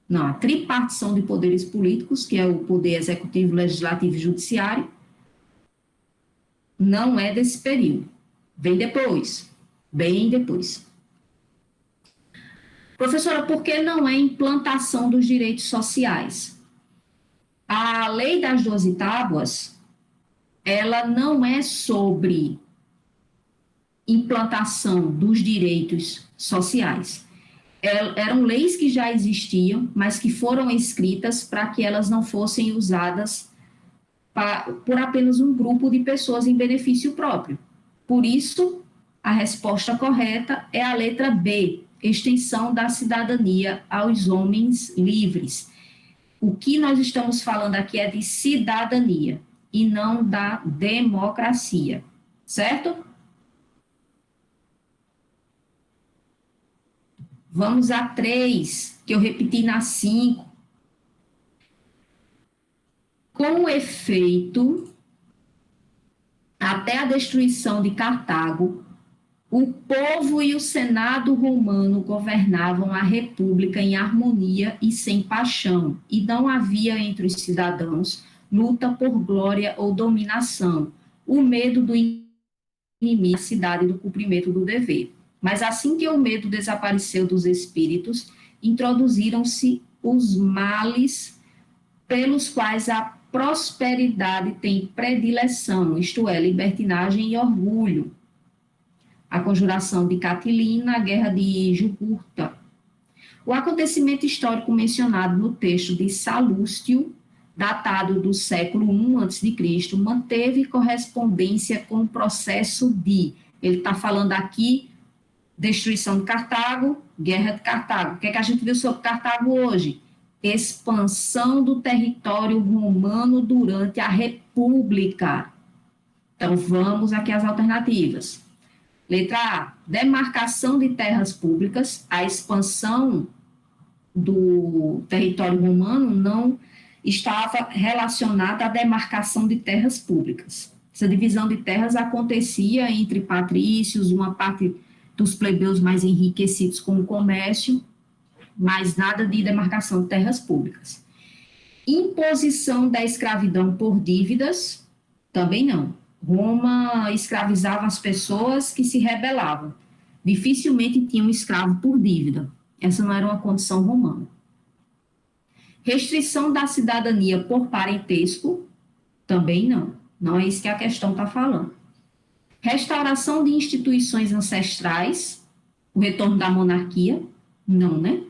Não, a tripartição de poderes políticos, que é o poder executivo, legislativo e judiciário, não é desse período. Vem depois, bem depois. Professora, por que não é implantação dos direitos sociais? A lei das 12 tábuas, ela não é sobre implantação dos direitos sociais. Eram leis que já existiam, mas que foram escritas para que elas não fossem usadas por apenas um grupo de pessoas em benefício próprio. Por isso, a resposta correta é a letra B, extensão da cidadania aos homens livres. O que nós estamos falando aqui é de cidadania e não da democracia, certo? Vamos a 3, que eu repeti na 5. Com efeito, até a destruição de Cartago, o povo e o Senado romano governavam a república em harmonia e sem paixão, e não havia entre os cidadãos luta por glória ou dominação, o medo do inimigo da cidade e do cumprimento do dever. Mas assim que o medo desapareceu dos espíritos, introduziram-se os males pelos quais a prosperidade tem predileção, isto é, libertinagem e orgulho. A conjuração de Catilina, a guerra de Jugurta. O acontecimento histórico mencionado no texto de Salústio, datado do século I a.C., manteve correspondência com o processo de, ele está falando aqui, destruição de Cartago, guerra de Cartago. O que é que a gente viu sobre Cartago hoje? Expansão do território romano durante a República. Então, vamos aqui às alternativas. Letra A, demarcação de terras públicas. A expansão do território romano não estava relacionada à demarcação de terras públicas. Essa divisão de terras acontecia entre patrícios, uma parte dos plebeus mais enriquecidos com o comércio, mas nada de demarcação de terras públicas. Imposição da escravidão por dívidas, também não. Roma escravizava as pessoas que se rebelavam. Dificilmente tinha um escravo por dívida. Essa não era uma condição romana. Restrição da cidadania por parentesco, também não. Não é isso que a questão está falando. Restauração de instituições ancestrais, o retorno da monarquia, não, né?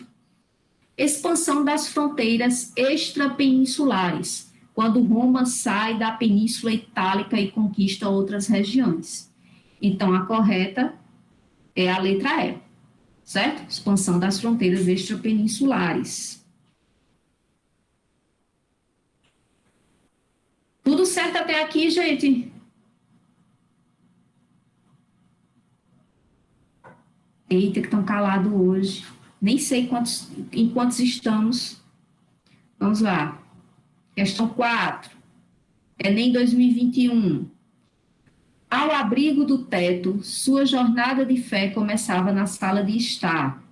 Expansão das fronteiras extrapeninsulares, quando Roma sai da Península Itálica e conquista outras regiões. Então, a correta é a letra E, certo? Expansão das fronteiras extrapeninsulares. Tudo certo até aqui, gente? Eita, que estão calados hoje. Nem sei em quantos estamos. Vamos lá. Questão 4. Enem 2021. Ao abrigo do teto, sua jornada de fé começava na sala de estar.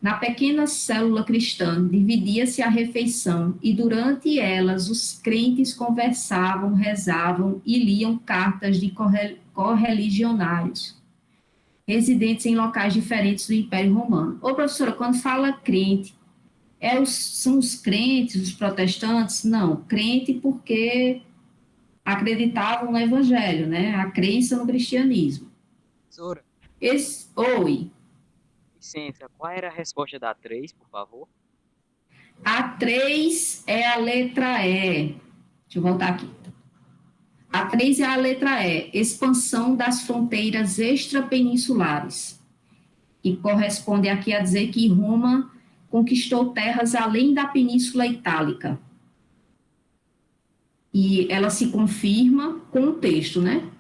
Na pequena célula cristã, dividia-se a refeição e durante elas os crentes conversavam, rezavam e liam cartas de correligionários, residentes em locais diferentes do Império Romano. Ô, professora, quando fala crente, são os crentes, os protestantes? Não, crente porque acreditavam no evangelho, né? A crença no cristianismo. Professora, Oi. licença, qual era a resposta da 3, por favor? A 3 é a letra E. Deixa eu voltar aqui. A 3 é a letra E, expansão das fronteiras extrapeninsulares, que corresponde aqui a dizer que Roma conquistou terras além da Península Itálica. E ela se confirma com o texto, né?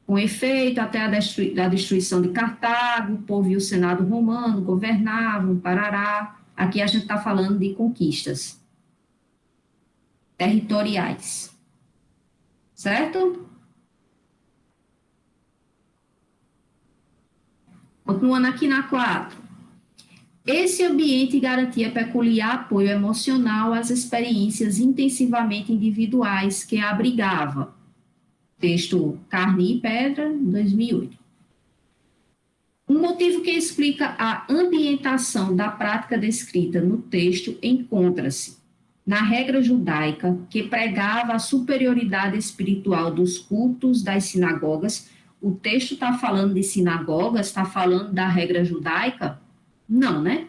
Com efeito, até a destruição de Cartago, o povo e o Senado romano governavam, parará. Aqui a gente está falando de conquistas territoriais. Certo? Continuando aqui na 4. Esse ambiente garantia peculiar apoio emocional às experiências intensivamente individuais que abrigava. Texto Carne e Pedra, 2008. Um motivo que explica a ambientação da prática descrita no texto encontra-se na regra judaica que pregava a superioridade espiritual dos cultos das sinagogas. O texto está falando de sinagogas, está falando da regra judaica? Não, né?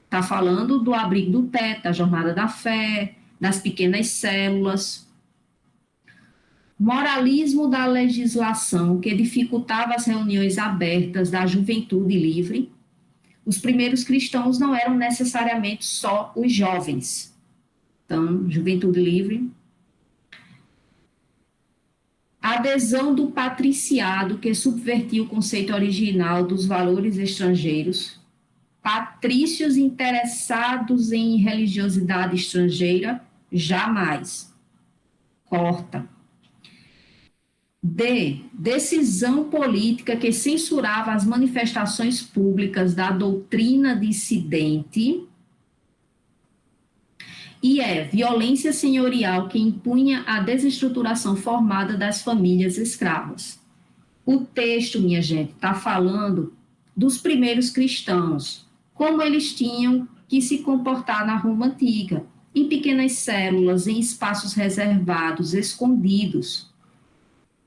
Está falando do abrigo do teto, da jornada da fé, das pequenas células. Moralismo da legislação que dificultava as reuniões abertas da juventude livre. Os primeiros cristãos não eram necessariamente só os jovens. Então, juventude livre. Adesão do patriciado que subvertia o conceito original dos valores estrangeiros. Patrícios interessados em religiosidade estrangeira, jamais. Corta. D. Decisão política que censurava as manifestações públicas da doutrina dissidente. E violência senhorial que impunha a desestruturação formada das famílias escravas. O texto, minha gente, está falando dos primeiros cristãos, como eles tinham que se comportar na Roma antiga, em pequenas células, em espaços reservados, escondidos.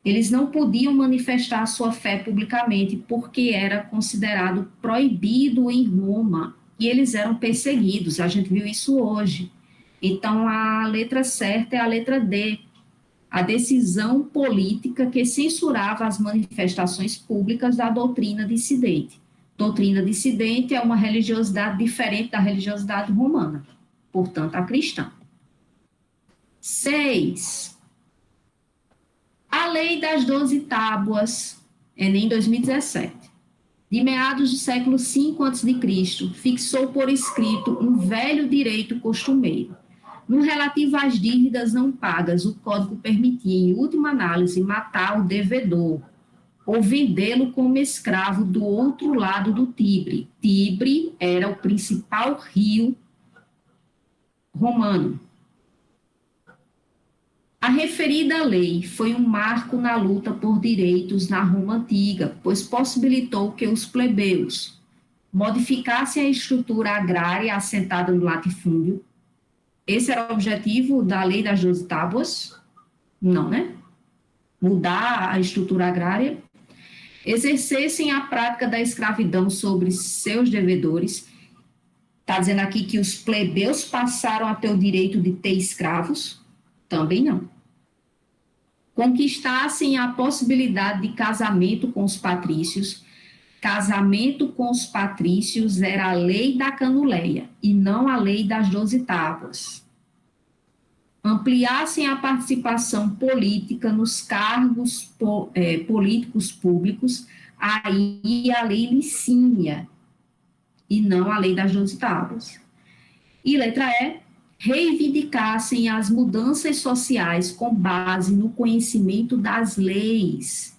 Eles não podiam manifestar sua fé publicamente, porque era considerado proibido em Roma. e eles eram perseguidos, a gente viu isso hoje. Então, a letra certa é a letra D, a decisão política que censurava as manifestações públicas da doutrina dissidente. Doutrina dissidente é uma religiosidade diferente da religiosidade romana, portanto, a cristã. 6. A Lei das 12 Tábuas, Enem 2017, de meados do século V a.C., fixou por escrito um velho direito costumeiro. No relativo às dívidas não pagas, o Código permitia, em última análise, matar o devedor ou vendê-lo como escravo do outro lado do Tibre. Tibre era o principal rio romano. A referida lei foi um marco na luta por direitos na Roma antiga, pois possibilitou que os plebeus modificassem a estrutura agrária assentada no latifúndio. Esse era o objetivo da Lei das 12 Tábuas? Não, né? Mudar a estrutura agrária. Exercessem a prática da escravidão sobre seus devedores. Está dizendo aqui que os plebeus passaram a ter o direito de ter escravos? Também não. Conquistassem a possibilidade de casamento com os patrícios. Casamento com os patrícios era a lei da Canuleia e não a lei das 12 Tábuas. Ampliassem a participação política nos cargos políticos públicos, aí a lei Licínia e não a lei das 12 Tábuas. E letra E, reivindicassem as mudanças sociais com base no conhecimento das leis.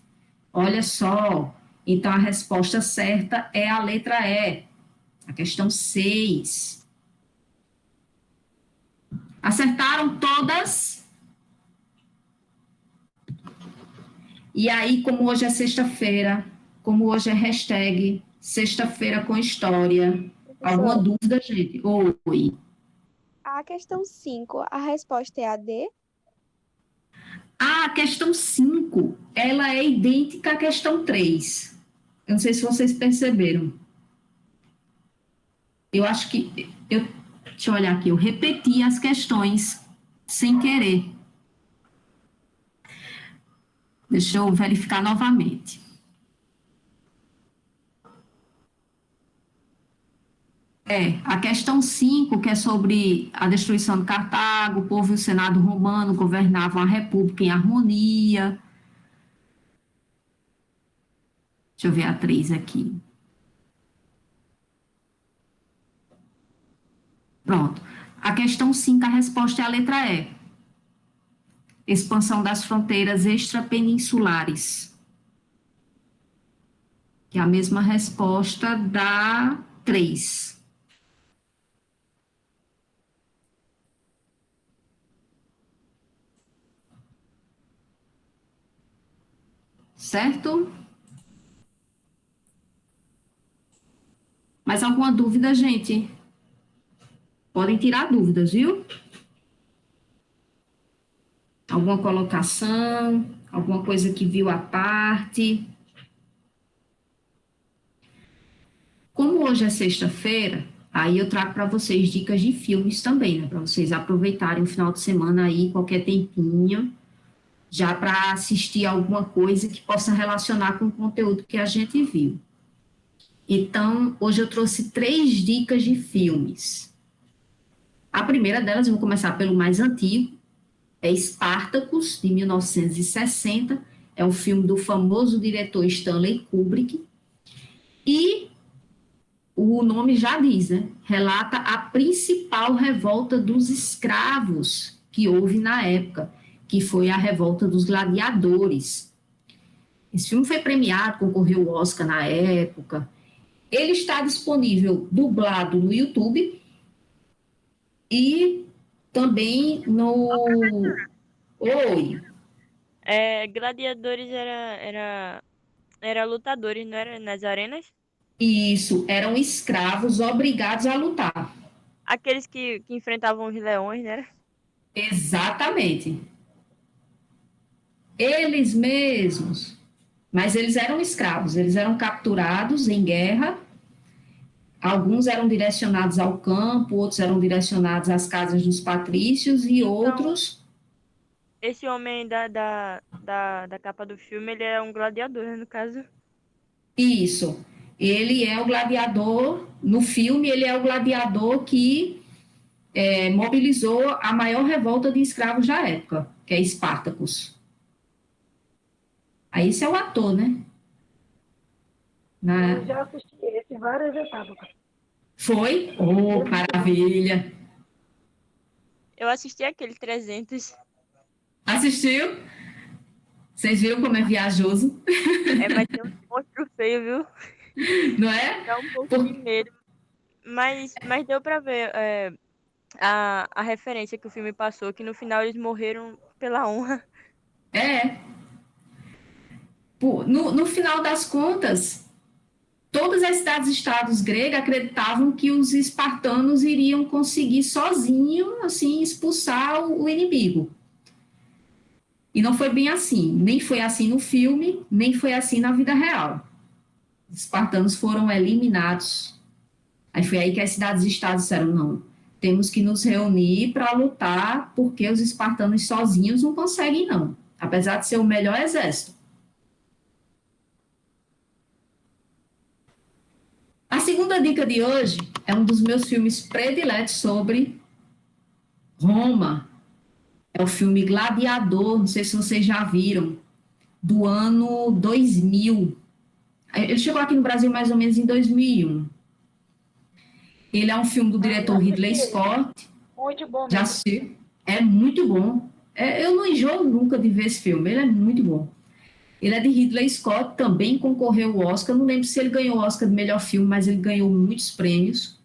Olha só, então a resposta certa é a letra E, a questão 6. Acertaram todas? E aí, como hoje é sexta-feira, como hoje é hashtag sexta-feira com história, alguma dúvida, gente? Oi. A questão 5, a resposta é a D? A questão 5, ela é idêntica à questão 3. Eu não sei se vocês perceberam. Eu acho que, deixa eu olhar aqui, eu repeti as questões sem querer. Deixa eu verificar novamente. A questão 5, que é sobre a destruição de Cartago, o povo e o Senado romano governavam a república em harmonia. Deixa eu ver a 3 aqui. Pronto. A questão 5, a resposta é a letra E. Expansão das fronteiras extrapeninsulares. Que é a mesma resposta da 3. Certo? Mais alguma dúvida, gente? Podem tirar dúvidas, viu? Alguma colocação, alguma coisa que viu à parte. Como hoje é sexta-feira, aí eu trago para vocês dicas de filmes também, né? Para vocês aproveitarem o final de semana aí, qualquer tempinho, já para assistir alguma coisa que possa relacionar com o conteúdo que a gente viu. Então, hoje eu trouxe 3 dicas de filmes. A primeira delas, eu vou começar pelo mais antigo, é Spartacus, de 1960, é um filme do famoso diretor Stanley Kubrick, e o nome já diz, né? Relata a principal revolta dos escravos que houve na época, que foi a revolta dos gladiadores. Esse filme foi premiado, concorreu ao Oscar na época. Ele está disponível dublado no YouTube e também no... Oi. Gladiadores era lutadores, não era nas arenas? Isso, eram escravos obrigados a lutar. Aqueles que enfrentavam os leões, né? Exatamente. Eles mesmos. Mas eles eram escravos, eles eram capturados em guerra. Alguns eram direcionados ao campo, outros eram direcionados às casas dos patrícios e Então, outros... esse homem da capa do filme, ele é um gladiador, né, no caso. Isso. Ele é o gladiador, no filme, ele é o gladiador que mobilizou a maior revolta de escravos da época, que é Espartacus. Aí esse é o ator, né? Eu já assisti esse em várias etapas. Foi? Oh, maravilha! Eu assisti aquele 300. Assistiu? Vocês viram como é viajoso, Mas tem um monstro feio, viu? não é? Dá um pouco Por- de medo. Mas deu pra ver a referência que o filme passou, que no final eles morreram pela honra. É. No final das contas, todas as cidades-estados gregas acreditavam que os espartanos iriam conseguir sozinho, assim, expulsar o inimigo. E não foi bem assim. Nem foi assim no filme, nem foi assim na vida real. Os espartanos foram eliminados. Aí foi aí que as cidades-estados disseram, não, temos que nos reunir para lutar, porque os espartanos sozinhos não conseguem, não. Apesar de ser o melhor exército. A segunda dica de hoje é um dos meus filmes prediletos sobre Roma. É o filme Gladiador, não sei se vocês já viram, do ano 2000. Ele chegou aqui no Brasil mais ou menos em 2001. Ele é um filme do diretor Ridley Scott. Muito bom Já mesmo. assisti. É muito bom. Eu não enjoo nunca de ver esse filme. Ele é muito bom. Ele é de Ridley Scott, também concorreu ao Oscar. Não lembro se ele ganhou o Oscar de melhor filme, mas ele ganhou muitos prêmios.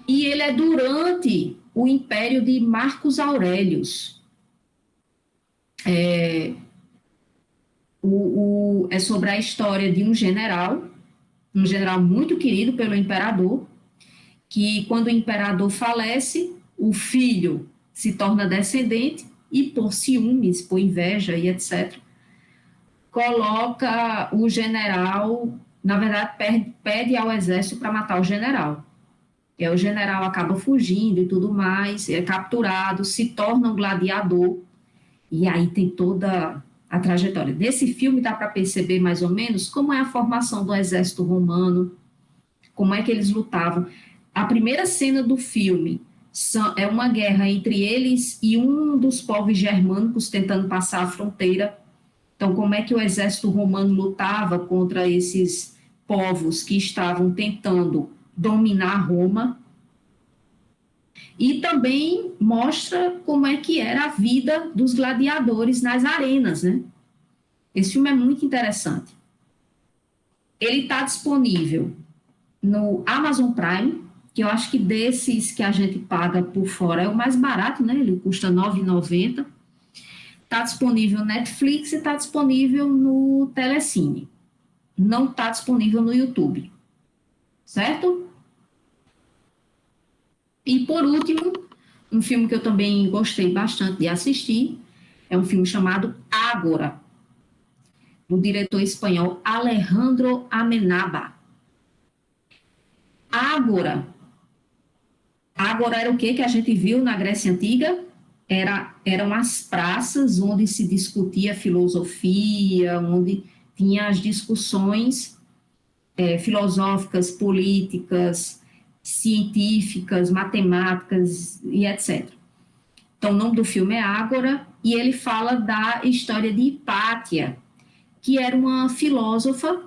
E ele é durante o império de Marcos Aurelius. É sobre a história de um general muito querido pelo imperador, que quando o imperador falece, o filho se torna descendente e por ciúmes, por inveja e etc., coloca o general, na verdade, pede ao exército para matar o general. E aí o general acaba fugindo e tudo mais, é capturado, se torna um gladiador, e aí tem toda a trajetória. Desse filme dá para perceber mais ou menos como é a formação do exército romano, como é que eles lutavam. A primeira cena do filme é uma guerra entre eles e um dos povos germânicos tentando passar a fronteira. Então, como é que o exército romano lutava contra esses povos que estavam tentando dominar Roma? E também mostra como é que era a vida dos gladiadores nas arenas, né? Esse filme é muito interessante. Ele está disponível no Amazon Prime, que eu acho que desses que a gente paga por fora é o mais barato, né? Ele custa R$ 9,90. Está disponível no Netflix e está disponível no Telecine. Não está disponível no YouTube. Certo? E, por último, um filme que eu também gostei bastante de assistir é um filme chamado Ágora, do diretor espanhol Alejandro Amenábar. Ágora era o que a gente viu na Grécia Antiga? Eram as praças onde se discutia filosofia, onde tinha as discussões filosóficas, políticas, científicas, matemáticas e etc. Então, o nome do filme é Ágora, e ele fala da história de Hipátia, que era uma filósofa,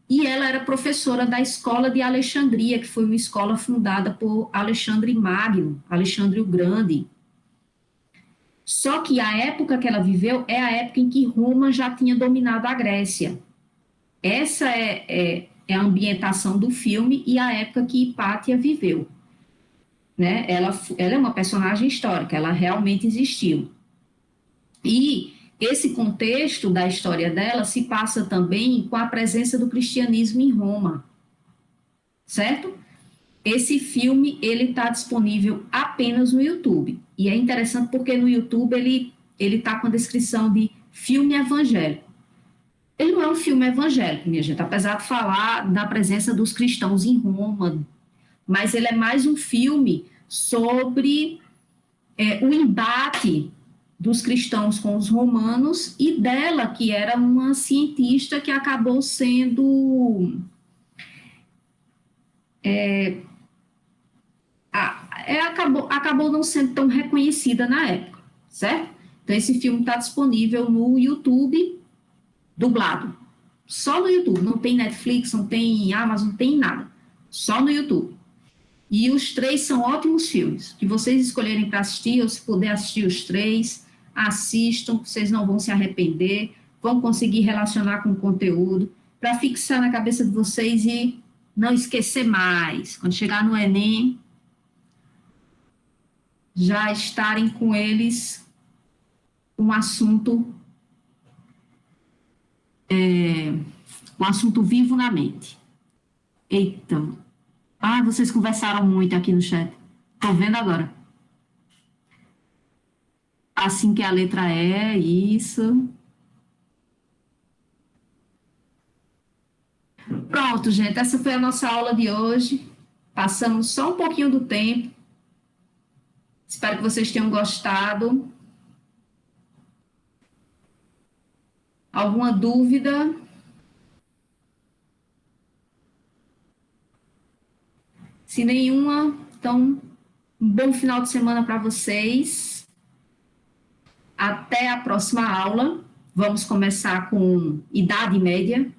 e ela era professora da escola de Alexandria, que foi uma escola fundada por Alexandre Magno, Alexandre o Grande. Só que a época que ela viveu é a época em que Roma já tinha dominado a Grécia. Essa é a ambientação do filme e a época que Hipátia viveu. Né? Ela é uma personagem histórica, ela realmente existiu. E esse contexto da história dela se passa também com a presença do cristianismo em Roma, certo? Esse filme, ele está disponível apenas no YouTube. E é interessante porque no YouTube ele está com a descrição de filme evangélico. Ele não é um filme evangélico, minha gente, apesar de falar da presença dos cristãos em Roma, mas ele é mais um filme sobre o embate dos cristãos com os romanos e dela, que era uma cientista que acabou sendo acabou não sendo tão reconhecida na época, certo? Então, esse filme está disponível no YouTube, dublado. Só no YouTube, não tem Netflix, não tem Amazon, não tem nada. Só no YouTube. E os 3 são ótimos filmes. Que vocês escolherem para assistir, ou se puder assistir os 3, assistam, vocês não vão se arrepender, vão conseguir relacionar com o conteúdo, para fixar na cabeça de vocês e não esquecer mais. Quando chegar no Enem, já estarem com eles um assunto vivo na mente. Eita. Vocês conversaram muito aqui no chat. Estou vendo agora. Assim que a letra é, isso. Pronto, gente. Essa foi a nossa aula de hoje. Passamos só um pouquinho do tempo. Espero que vocês tenham gostado. Alguma dúvida? Se nenhuma, então, um bom final de semana para vocês. Até a próxima aula. Vamos começar com Idade Média,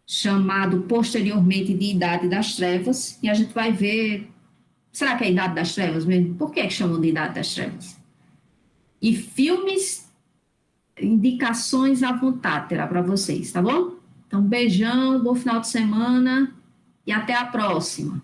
chamado posteriormente de Idade das Trevas, e a gente vai ver, será que é a Idade das Trevas mesmo? Por que chamam de Idade das Trevas? E filmes, indicações à vontade, terá para vocês, tá bom? Então, beijão, bom final de semana e até a próxima.